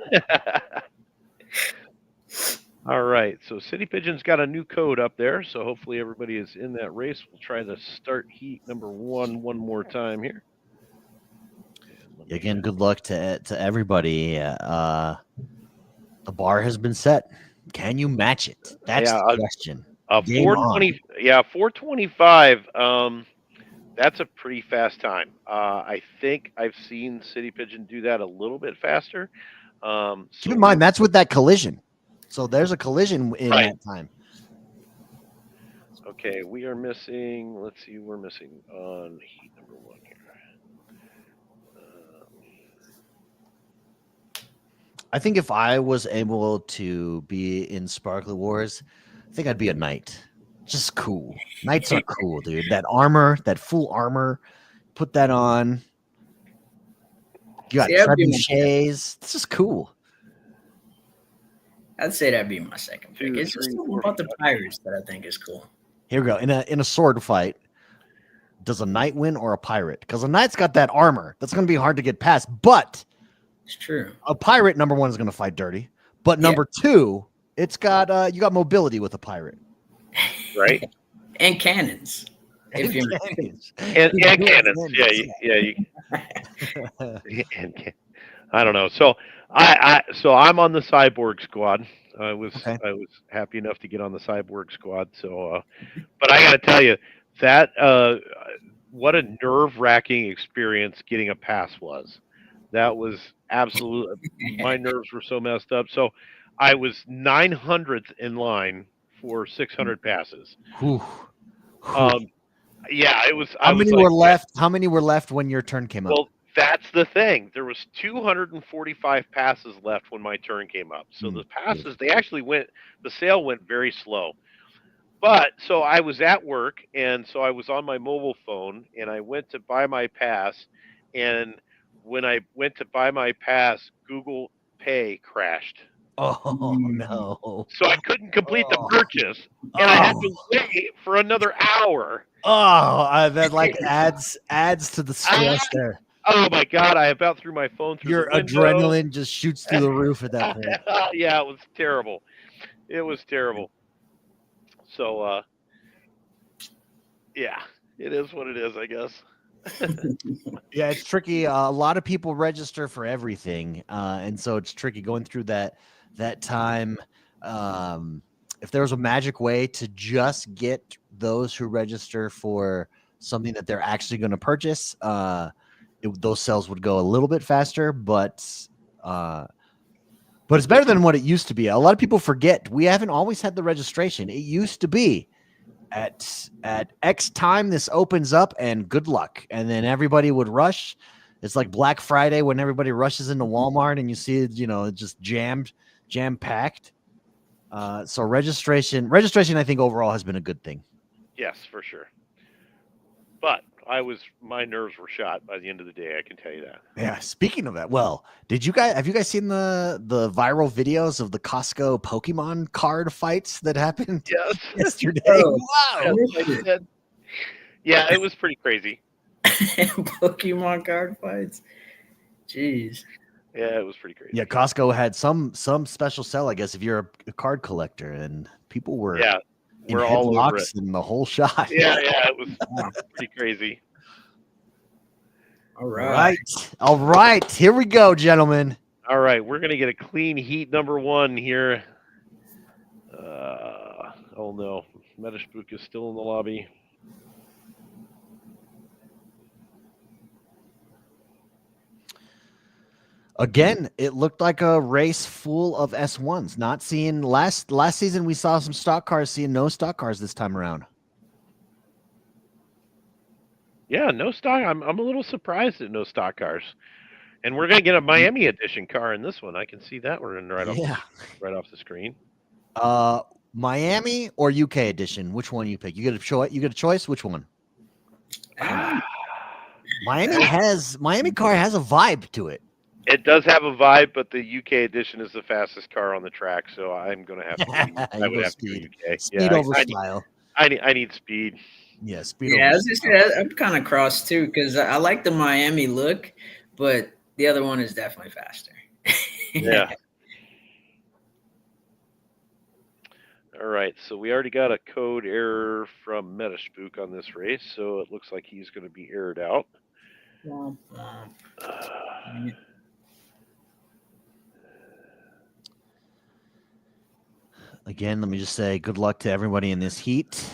All right, so City Pigeon's got a new code up there, so hopefully everybody is in that race. We'll try to start heat number 1 one more time here. Again, good luck to everybody. The bar has been set. Can you match it? That's the question. 420. Yeah, 425. That's a pretty fast time. I think I've seen City Pigeon do that a little bit faster. Keep in mind, that's with that collision. So there's a collision in that time. Okay, we are missing. Let's see, we're missing on heat number 1 here. I think if I was able to be in Sparklet Wars, I think I'd be a knight. Just cool. Knights are cool, dude. That armor, that full armor, put that on. You got See, that'd be my trebuchets. This is cool. I'd say that'd be my second pick. 2, It's just 3, something 4, about the 5. pirates that I think is cool. Here we go. In a sword fight, does a knight win or a pirate? Because a knight's got that armor. That's going to be hard to get past. But It's true. a pirate, number one, is going to fight dirty. But Yeah. number two, it's got you got mobility with a pirate. Right? And cannons. If you're And cannons. I don't know. So I'm on the cyborg squad. I was happy enough to get on the cyborg squad. So, but I got to tell you that what a nerve-wracking experience getting a pass was. That was absolute. My nerves were so messed up. So I was 900th in line for 600 passes. Whew. Yeah, it was. How many were left? How many were left when your turn came up? Well, that's the thing. There was 245 passes left when my turn came up. So the passes, they actually went. The sale went very slow. But so I was at work, and so I was on my mobile phone, and I went to buy my pass, and when I went to buy my pass, Google Pay crashed. Oh no! So I couldn't complete the purchase, and I had to wait for another hour. Oh, that like adds to the stress there. Oh my God! I about threw my phone through Your the window. adrenaline just shoots through the roof at that point. Yeah, it was terrible. It was terrible. So, yeah, it is what it is, I guess. Yeah, it's tricky. A lot of people register for everything, and so it's tricky going through that time. If there was a magic way to just get those who register for something that they're actually going to purchase, those sales would go a little bit faster, but it's better than what it used to be. A lot of people forget we haven't always had the registration. It used to be at X time this opens up and good luck, and then everybody would rush. It's like Black Friday when everybody rushes into Walmart and you see it, just jam packed. So registration, I think overall has been a good thing. Yes, for sure. But my nerves were shot by the end of the day. I can tell you that. Yeah. Speaking of that, well, have you guys seen the viral videos of the Costco Pokemon card fights that happened yesterday? Oh, wow. Yeah, it was pretty crazy. Pokemon card fights. Jeez. Yeah, it was pretty crazy. Yeah, Costco had some special sell, I guess, if you're a card collector, and people were in we're all over headlocks in the whole shot. Yeah, it was pretty crazy. All right. Here we go, gentlemen. All right, we're gonna get a clean heat number one here. Oh no, Metaspook is still in the lobby. Again, it looked like a race full of S1s. Not seeing last season, we saw some stock cars. Seeing no stock cars this time around. Yeah, no stock. I'm a little surprised at no stock cars. And we're gonna get a Miami edition car in this one. I can see that we're in right off the screen. Miami or UK edition? Which one you pick? You get a choice. Which one? Miami car has a vibe to it. It does have a vibe, but the UK edition is the fastest car on the track, so I'm going to have to. I would have to go UK. Speed over style. I need speed. Yeah, speed. Yeah, I'm kind of cross too because I like the Miami look, but the other one is definitely faster. Yeah. All right, so we already got a code error from Metaspook on this race, so it looks like he's going to be aired out. Again, let me just say good luck to everybody in this heat.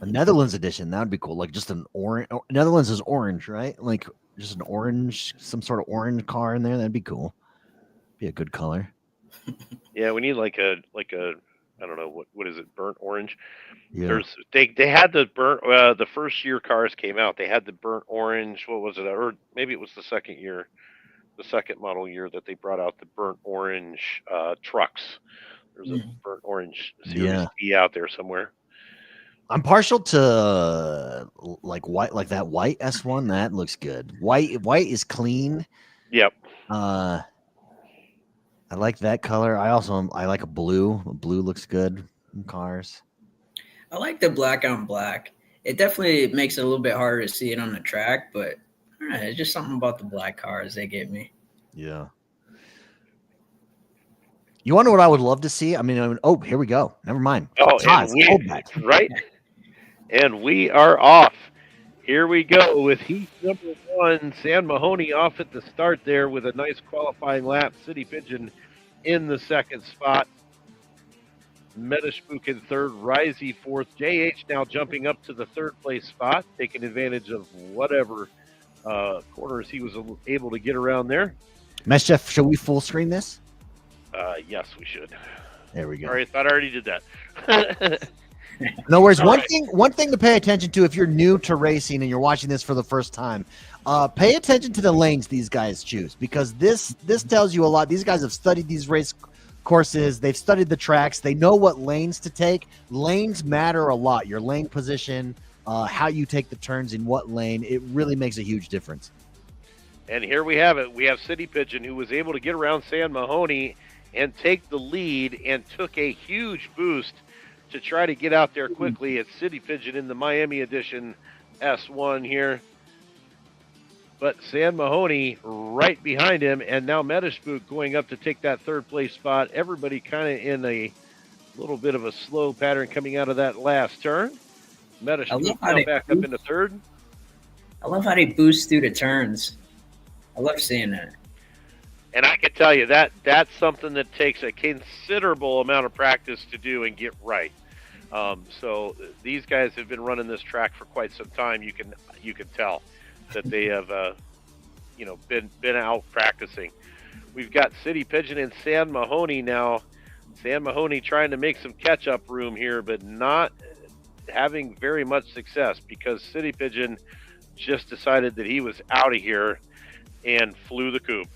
A Netherlands edition, that would be cool. Like just an orange. Netherlands is orange, right? Like just an orange, some sort of orange car in there. That'd be cool. Be a good color. Yeah, we need like a I don't know what is it, burnt orange. Yeah. They had the burnt the first year cars came out. They had the burnt orange. What was it? Or maybe it was the second model year that they brought out the burnt orange trucks. There's a burnt orange Series Yeah. T out there somewhere. I'm partial to like white, like that white S1. That looks good. White is clean. Yep. I like that color. I like a blue. Blue looks good in cars. I like the black on black. It definitely makes it a little bit harder to see it on the track, but it's just something about the black cars they get me. Yeah. You want to know what I would love to see? I mean, oh, here we go. Never mind. Oh, Toz, hold back. right? And we are off. Here we go with heat number 1. San Mahoney off at the start there with a nice qualifying lap. City Pigeon in the second spot. Metaspook in third. Risey fourth. JH now jumping up to the third place spot, taking advantage of whatever corners he was able to get around there. Mesh Jeff, should we full screen this? Yes, we should. There we go. All right, I thought I already did that. No worries. All One right. thing to pay attention to if you're new to racing and you're watching this for the first time, pay attention to the lanes these guys choose, because this tells you a lot. These guys have studied these race courses. They've studied the tracks. They know what lanes to take. Lanes matter a lot. Your lane position, how you take the turns in what lane, it really makes a huge difference. And here we have it. We have City Pigeon, who was able to get around San Mahoney and take the lead and took a huge boost to try to get out there quickly. It's City Pigeon in the Miami Edition S1 here. But San Mahoney right behind him, and now Metaspook going up to take that third place spot. Everybody kind of in a little bit of a slow pattern coming out of that last turn. Metaspook now back up into third. I love how they boost through the turns. I love seeing that. And I can tell you that's something that takes a considerable amount of practice to do and get right. So these guys have been running this track for quite some time. You can tell that they have been out practicing. We've got City Pigeon and San Mahoney now. San Mahoney trying to make some catch-up room here, but not having very much success because City Pigeon just decided that he was out of here and flew the coop.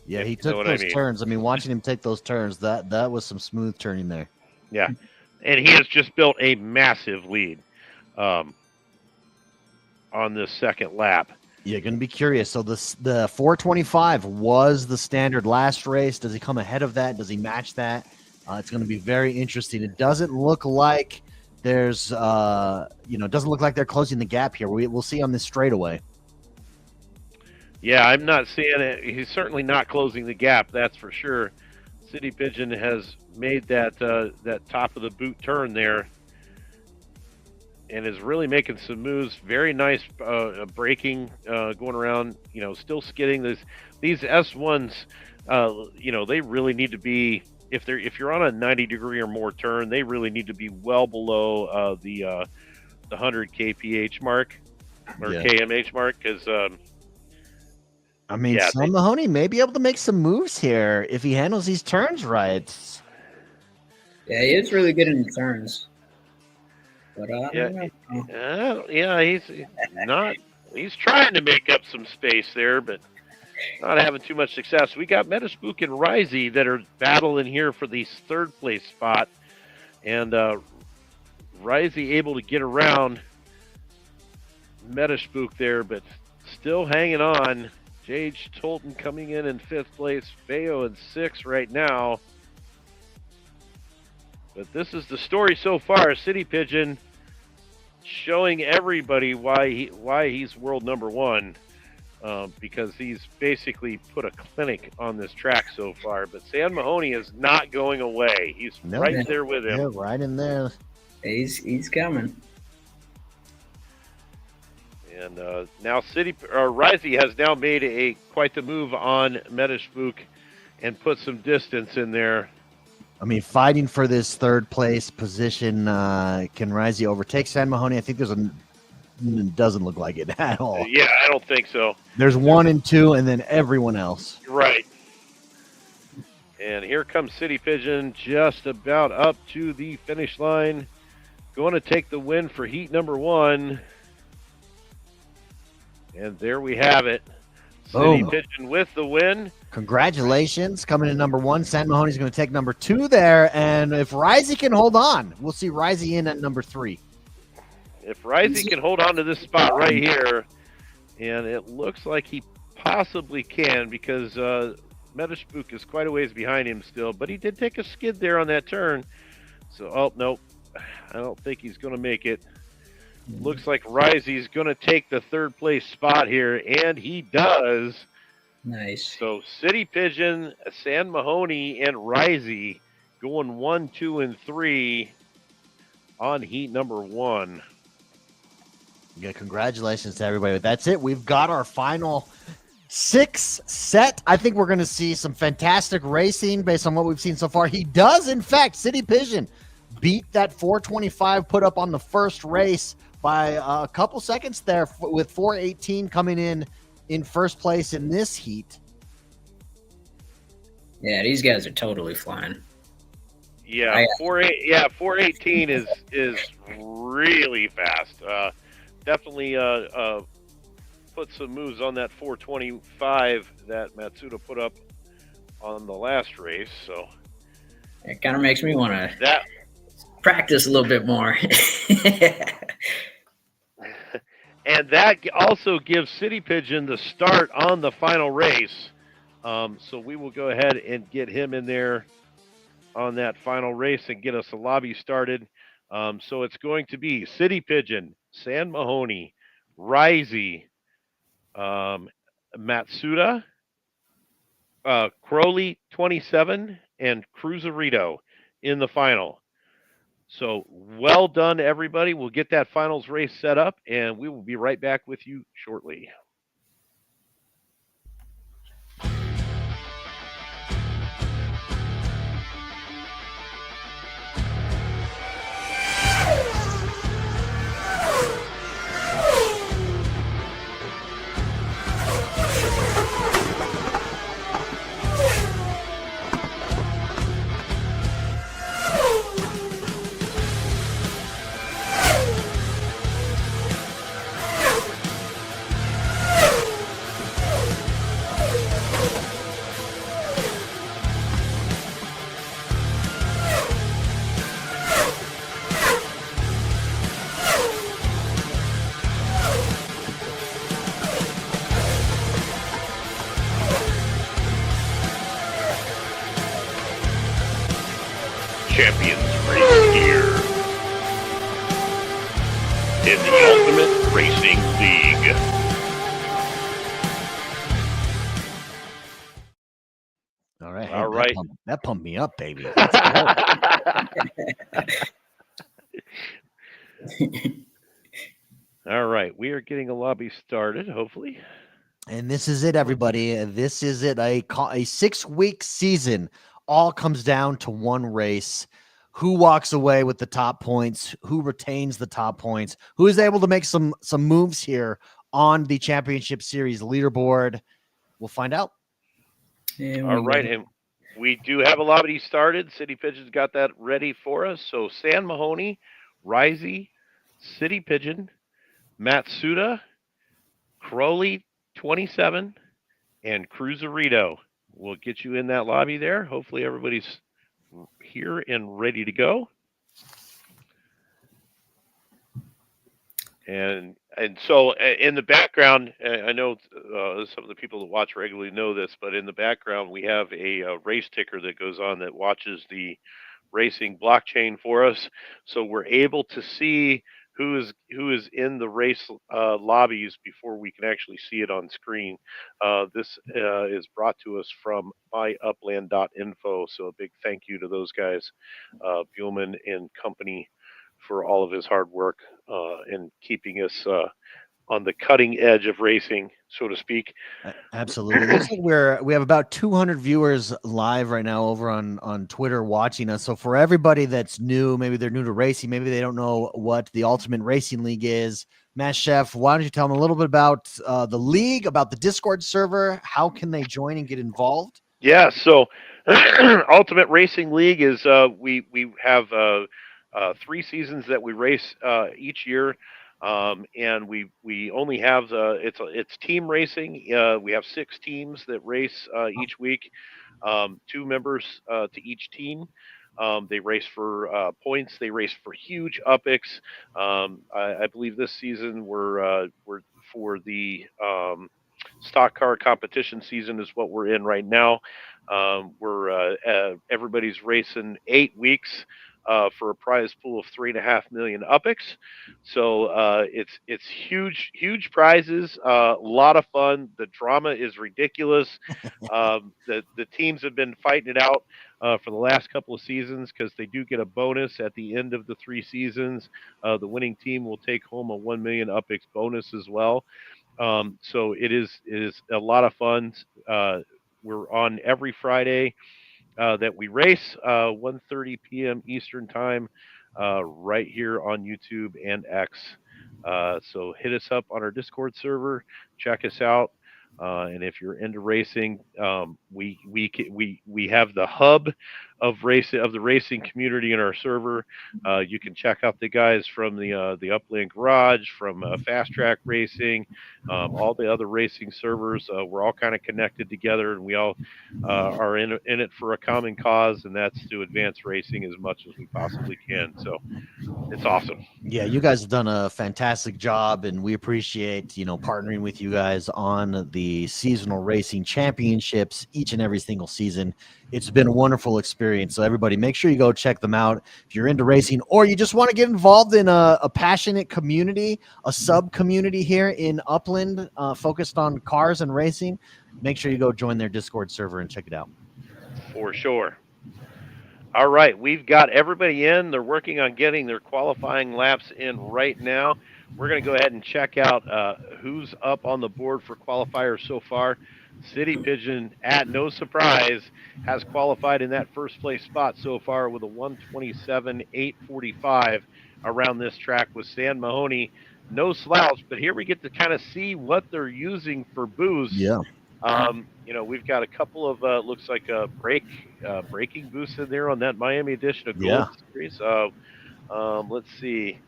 Yeah, he took those turns. I mean, watching him take those turns, that was some smooth turning there. Yeah, and he has just built a massive lead on this second lap. Yeah, going to be curious. So the 425 was the standard last race. Does he come ahead of that? Does he match that? It's going to be very interesting. It doesn't look like there's, doesn't look like they're closing the gap here. We'll see on this straightaway. Yeah, I'm not seeing it. He's certainly not closing the gap, that's for sure. City Pigeon has made that top of the boot turn there and is really making some moves. Very nice braking, going around, still skidding. These S1s, they really need to be, if you're on a 90-degree or more turn, they really need to be well below the 100 kph mark or kmh mark, because San Mahoney may be able to make some moves here if he handles these turns right. Yeah, he is really good in the turns. But he's trying to make up some space there, but not having too much success. We got Metaspook and Risey that are battling here for the third place spot, and Risey able to get around Metaspook there, but still hanging on. J.H. Tolton coming in fifth place. Bayo in sixth right now. But this is the story so far. City Pigeon showing everybody why he's world number one, because he's basically put a clinic on this track so far. But San Mahoney is not going away. He's right there with him. Yeah, right in there. He's coming. And now Risey has now made quite the move on Metaspook and put some distance in there. I mean, fighting for this third place position, can Risey overtake San Mahoney? I think it doesn't look like it at all. Yeah, I don't think so. There's 1 and 2, and then everyone else. Right. And here comes City Pigeon just about up to the finish line. Going to take the win for heat number 1. And there we have it. City Boom. Pigeon with the win. Congratulations. Coming in number 1. San Mahoney's going to take number 2 there. And if Risey can hold on, we'll see Risey in at number 3. If Risey can hold on to this spot right here, and it looks like he possibly can because Metaspook is quite a ways behind him still, but he did take a skid there on that turn. So, oh, nope. I don't think he's going to make it. Looks like Risey's going to take the third place spot here, and he does. Nice. So City Pigeon, San Mahoney, and Risey going 1, 2, and 3 on heat number 1. Yeah, congratulations to everybody. That's it. We've got our final 6 set. I think we're going to see some fantastic racing based on what we've seen so far. He does, in fact, City Pigeon beat that 425 put up on the first race by a couple seconds there with 418 coming in first place in this heat. Yeah, these guys are totally flying. Yeah, 418 is really fast. Definitely put some moves on that 425 that Matsuda put up on the last race. So it kind of makes me want to practice a little bit more. And that also gives City Pigeon the start on the final race. So we will go ahead and get him in there on that final race and get us a lobby started. So it's going to be City Pigeon, San Mahoney, Risey, Matsuda, Crowley 27, and Cruiserito in the final. So well done, everybody. We'll get that finals race set up, and we will be right back with you shortly. Champions Race here in the Ultimate Racing League. All right. All right. That pumped me up, baby. All right. We are getting a lobby started, hopefully. And this is it, everybody. This is it. A 6-week season. All comes down to one race. Who walks away with the top points? Who retains the top points? Who is able to make some moves here on the championship series leaderboard? We'll find out. All right, and we do have a lobby started. City Pigeon's got that ready for us. So San Mahoney, Risey, City Pigeon, Matsuda, Crowley 27, and Cruiserito. We'll get you in that lobby there. Hopefully everybody's here and ready to go. And so in the background, I know some of the people that watch regularly know this, but in the background we have a race ticker that goes on that watches the racing blockchain for us. So we're able to see who is in the race lobbies before we can actually see it on screen. This is brought to us from myupland.info. So a big thank you to those guys, Buellman and company, for all of his hard work in keeping us on the cutting edge of racing, so to speak. Absolutely. It looks like we have about 200 viewers live right now over on Twitter watching us. So for everybody that's new, maybe they're new to racing, maybe they don't know what the Ultimate Racing League is. Mass Chef, why don't you tell them a little bit about the league, about the Discord server? How can they join and get involved? Yeah, so Ultimate Racing League is we have 3 seasons that we race each year. And we only have it's team racing. We have 6 teams that race each week, 2 members to each team. They race for points. They race for huge upics. I believe this season we're for the stock car competition season is what we're in right now. We're everybody's racing 8 weeks for a prize pool of 3.5 million upics. So it's huge prizes, a lot of fun. The drama is ridiculous. The teams have been fighting it out for the last couple of seasons because they do get a bonus at the end of the 3 seasons. The winning team will take home a 1 million upics bonus as well. So it is a lot of fun. We're on every Friday that we race, 1:30 p.m. Eastern time, right here on YouTube and X. So hit us up on our Discord server, check us out, and if you're into racing, we have the hub of the racing community in our server. You can check out the guys from the Upland Garage, from Fast Track Racing, all the other racing servers. We're all kind of connected together, and we all are in it for a common cause, and that's to advance racing as much as we possibly can. So it's awesome. Yeah, you guys have done a fantastic job, and we appreciate, partnering with you guys on the seasonal racing championships each and every single season. It's been a wonderful experience. So everybody, make sure you go check them out if you're into racing, or you just want to get involved in a passionate community, a sub community here in Upland, focused on cars and racing. Make sure you go join their Discord server and check it out. For sure. All right, we've got everybody in. They're working on getting their qualifying laps in right now. We're going to go ahead and check out who's up on the board for qualifiers so far. City Pigeon, at no surprise, has qualified in that first place spot so far with a 1:27.845 around this track with Stan Mahoney. No slouch, but here we get to kind of see what they're using for boost. Yeah. We've got a couple of looks like braking boosts in there on that Miami edition of Gold Yeah. Series. Let's see.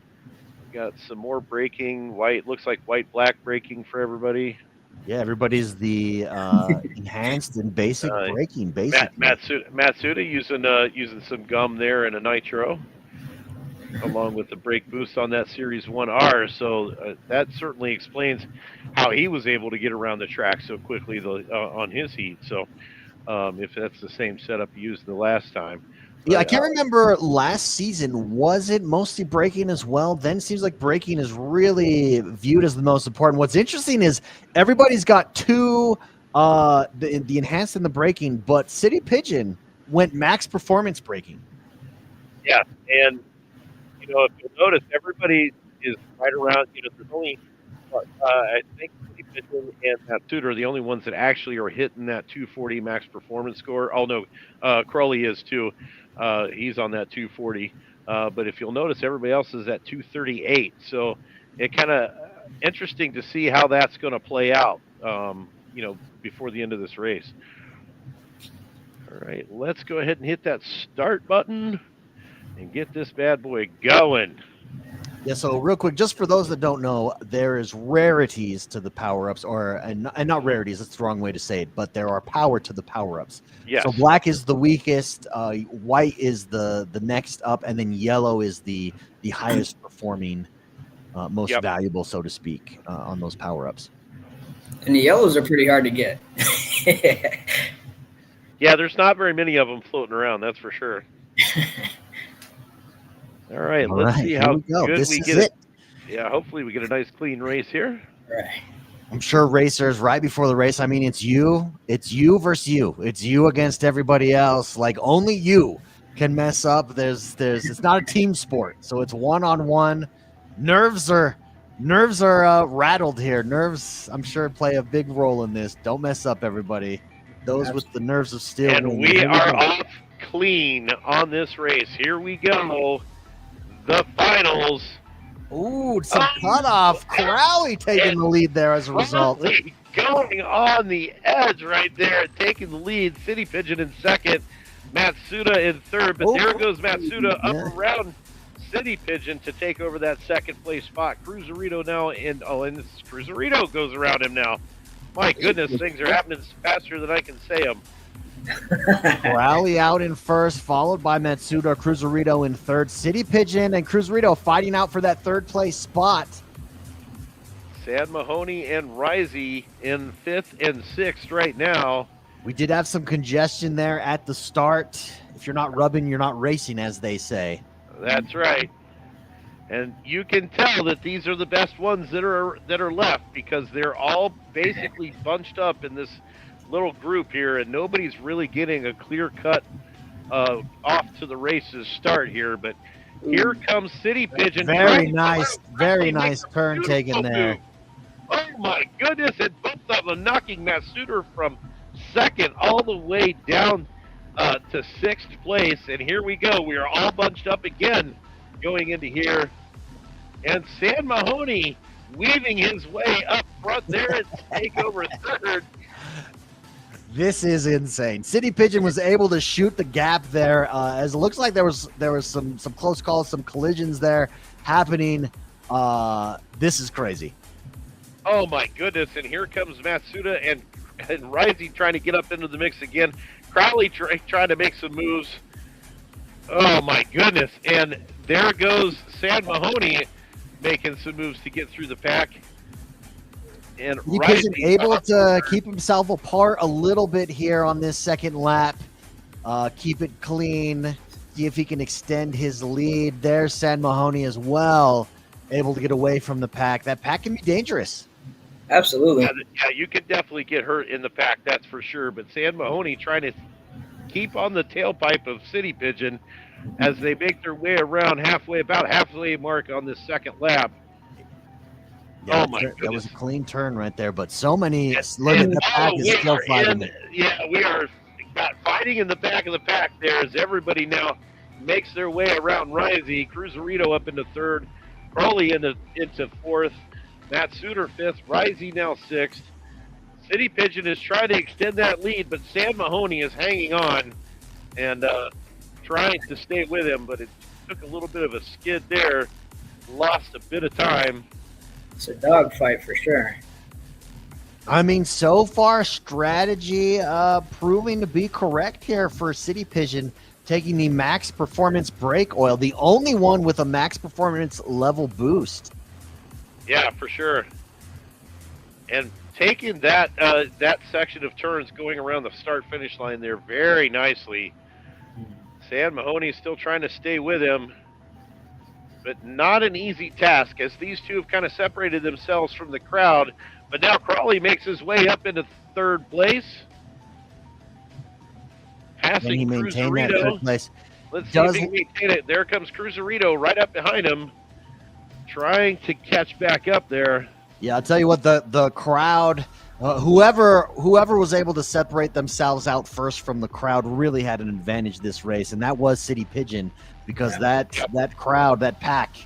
We got some more braking. Looks like white-black braking for everybody. Yeah, everybody's the enhanced and basic braking. Basically, Matsuda using some gum there and a nitro, along with the brake boost on that Series 1R. So that certainly explains how he was able to get around the track so quickly on his heat. So if that's the same setup he used the last time. But, yeah, I can't remember last season. Was it mostly braking as well? Then it seems like braking is really viewed as the most important. What's interesting is everybody's got two, the enhanced and the braking, but City Pigeon went max performance braking. Yeah, and if you'll notice, everybody is right around. There's only I think City Pigeon and Matsuda are the only ones that actually are hitting that 240 max performance score. Oh no, Crowley is too. He's on that 240. But if you'll notice, everybody else is at 238. So it kind of interesting to see how that's going to play out. Before the end of this race. All right, let's go ahead and hit that start button and get this bad boy going. Yeah, so real quick, just for those that don't know, there is rarities to the power-ups, and not rarities, that's the wrong way to say it, but there are power to the power-ups. Yes. So black is the weakest, white is the next up, and then yellow is the highest performing, most valuable, so to speak, on those power-ups. And the yellows are pretty hard to get. Yeah, there's not very many of them floating around, that's for sure. All right, let's see how good we get it. Yeah, hopefully we get a nice clean race here. Right. I'm sure racers right before the race, I mean, it's you versus you. It's you against everybody else. Like only you can mess up. It's not a team sport, so it's one-on-one. Nerves are rattled here. Nerves, I'm sure, play a big role in this. Don't mess up, everybody. Those with the nerves of steel. And we are off clean on this race. Here we go. The finals. Ooh, some cutoff. Crowley taking the lead there as a result. Going on the edge right there, taking the lead. City Pigeon in second. Matsuda in third, but there goes Matsuda up around City Pigeon to take over that second place spot. Cruiserito now and Cruiserito goes around him now. My goodness, things are happening faster than I can say them. Rally out in first, followed by Matsuda, Cruiserito in third. City Pigeon and Cruiserito fighting out for that third place spot. San Mahoney and Risey in fifth and sixth right now. We did have some congestion there at the start. If you're not rubbing, you're not racing, as they say. That's right. And you can tell that these are the best ones that are left, because they're all basically bunched up in this little group here, and nobody's really getting a clear cut off to the races start here. But here comes City Pigeon. Very nice turn taken there. Oh my goodness, and both of them knocking Matsuda from second all the way down to sixth place. And here we go. We are all bunched up again going into here. And San Mahoney weaving his way up front there to take over third. This is insane. City Pigeon was able to shoot the gap there, as it looks like there was some close calls, some collisions there happening. This is crazy. Oh my goodness! And here comes Matsuda and Risey trying to get up into the mix again. Crowley trying to make some moves. Oh my goodness! And there goes San Mahoney making some moves to get through the pack. And Pigeon able to keep himself apart a little bit here on this second lap. Keep it clean. See if he can extend his lead. There's San Mahoney as well, able to get away from the pack. That pack can be dangerous. Absolutely. Yeah, you could definitely get hurt in the pack, that's for sure. But San Mahoney trying to keep on the tailpipe of City Pigeon as they make their way around about halfway mark on this second lap. Yeah, oh my goodness. That was a clean turn right there, but so many the pack is still fighting it. Yeah, we are fighting in the back of the pack there as everybody now makes their way around Risey. Cruiserito up into third, Crowley into fourth, Matsuda fifth, Risey now sixth. City Pigeon is trying to extend that lead, but San Mahoney is hanging on and trying to stay with him, but it took a little bit of a skid there, lost a bit of time. It's a dogfight for sure. I mean, so far, strategy proving to be correct here for City Pigeon, taking the max performance brake oil, the only one with a max performance level boost. Yeah, for sure. And taking that section of turns going around the start-finish line there very nicely. San Mahoney is still trying to stay with him, but not an easy task, as these two have kind of separated themselves from the crowd. But now Crowley makes his way up into third place. Passing he maintained that Cruiserito. third place. Let's see if he can maintain it. There comes Cruiserito right up behind him, trying to catch back up there. Yeah, I'll tell you what, the crowd, whoever was able to separate themselves out first from the crowd really had an advantage this race, and that was City Pigeon, because that crowd, that pack,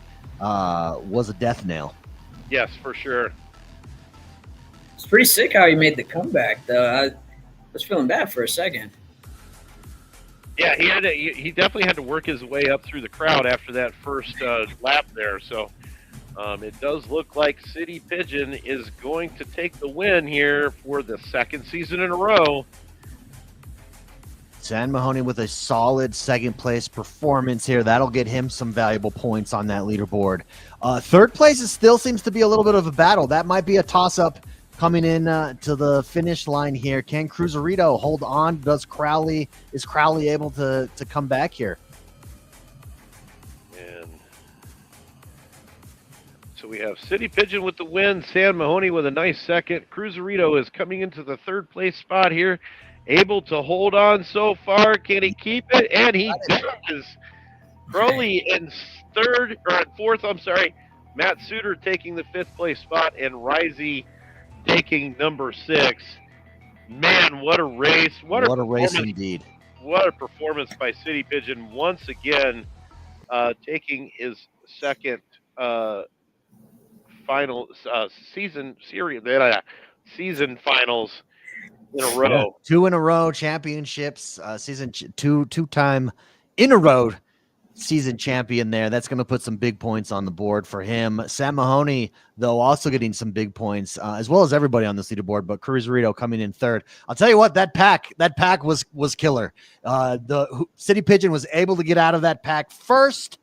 was a death nail. Yes, for sure. It's pretty sick how he made the comeback, though. I was feeling bad for a second. Yeah, he definitely had to work his way up through the crowd after that first lap there. So it does look like City Pigeon is going to take the win here for the second season in a row. San Mahoney with a solid second place performance here. That'll get him some valuable points on that leaderboard. Third place still seems to be a little bit of a battle. That might be a toss-up coming in to the finish line here. Can Cruiserito hold on? Is Crowley able to come back here? And so we have City Pigeon with the win, San Mahoney with a nice second. Cruiserito is coming into the third place spot here, able to hold on so far. Can he keep it? And he does. Crowley in fourth, Matsuda taking the fifth place spot, and Risey taking number 6. Man, what a race. What a race indeed. What a performance by City Pigeon once again, taking his second season finals in a row. Yeah, 2 in a row championships, season two-time in a row season champion there. That's going to put some big points on the board for him. Sam Mahoney, though, also getting some big points, as well as everybody on this leaderboard, but Cruzarito coming in third. I'll tell you what, that pack was killer. The City Pigeon was able to get out of that pack first,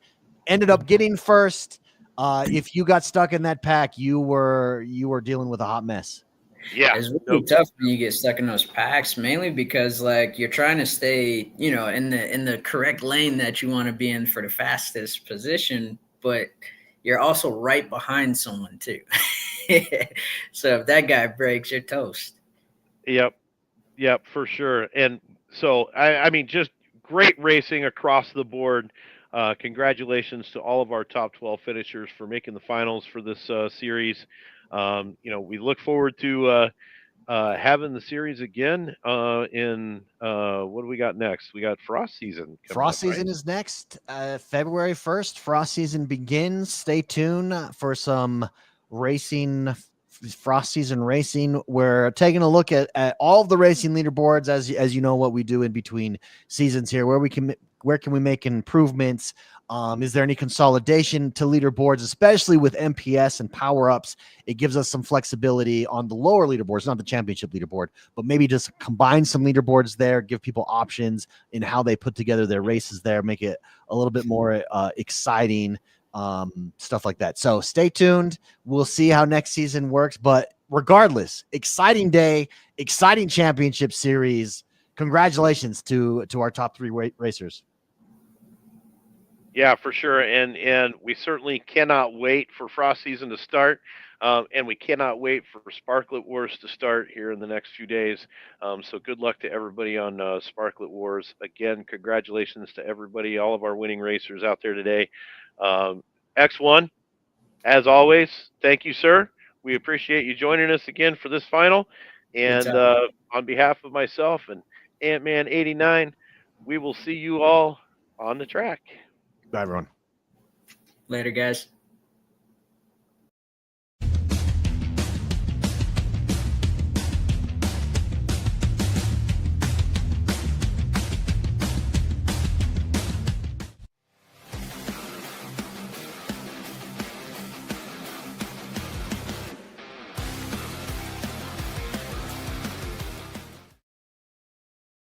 ended up getting first. If you got stuck in that pack, you were dealing with a hot mess. Yeah, It's really tough when you get stuck in those packs, mainly because like you're trying to stay, in the correct lane that you want to be in for the fastest position, but you're also right behind someone too. So if that guy breaks, you're toast. Yep, for sure. And so, I mean, just great racing across the board. Congratulations to all of our top 12 finishers for making the finals for this series. We look forward to having the series again in what do we got next? We got frost season. Frost season is next, February 1st. Frost season begins. Stay tuned for some racing, frost season racing. We're taking a look at all of the racing leaderboards, as you know what we do in between seasons here, where can we make improvements. Is there any consolidation to leaderboards, especially with MPS and power-ups? It gives us some flexibility on the lower leaderboards, not the championship leaderboard, but maybe just combine some leaderboards there, give people options in how they put together their races there, make it a little bit more exciting, stuff like that. So stay tuned. We'll see how next season works. But regardless, exciting day, exciting championship series. Congratulations to our top three racers. Yeah, for sure, and we certainly cannot wait for frost season to start, and we cannot wait for Sparklet Wars to start here in the next few days. So good luck to everybody on Sparklet Wars. Again, congratulations to everybody, all of our winning racers out there today. X1, as always, thank you, sir. We appreciate you joining us again for this final, and on behalf of myself and Ant-Man 89, we will see you all on the track. Bye, everyone. Later, guys.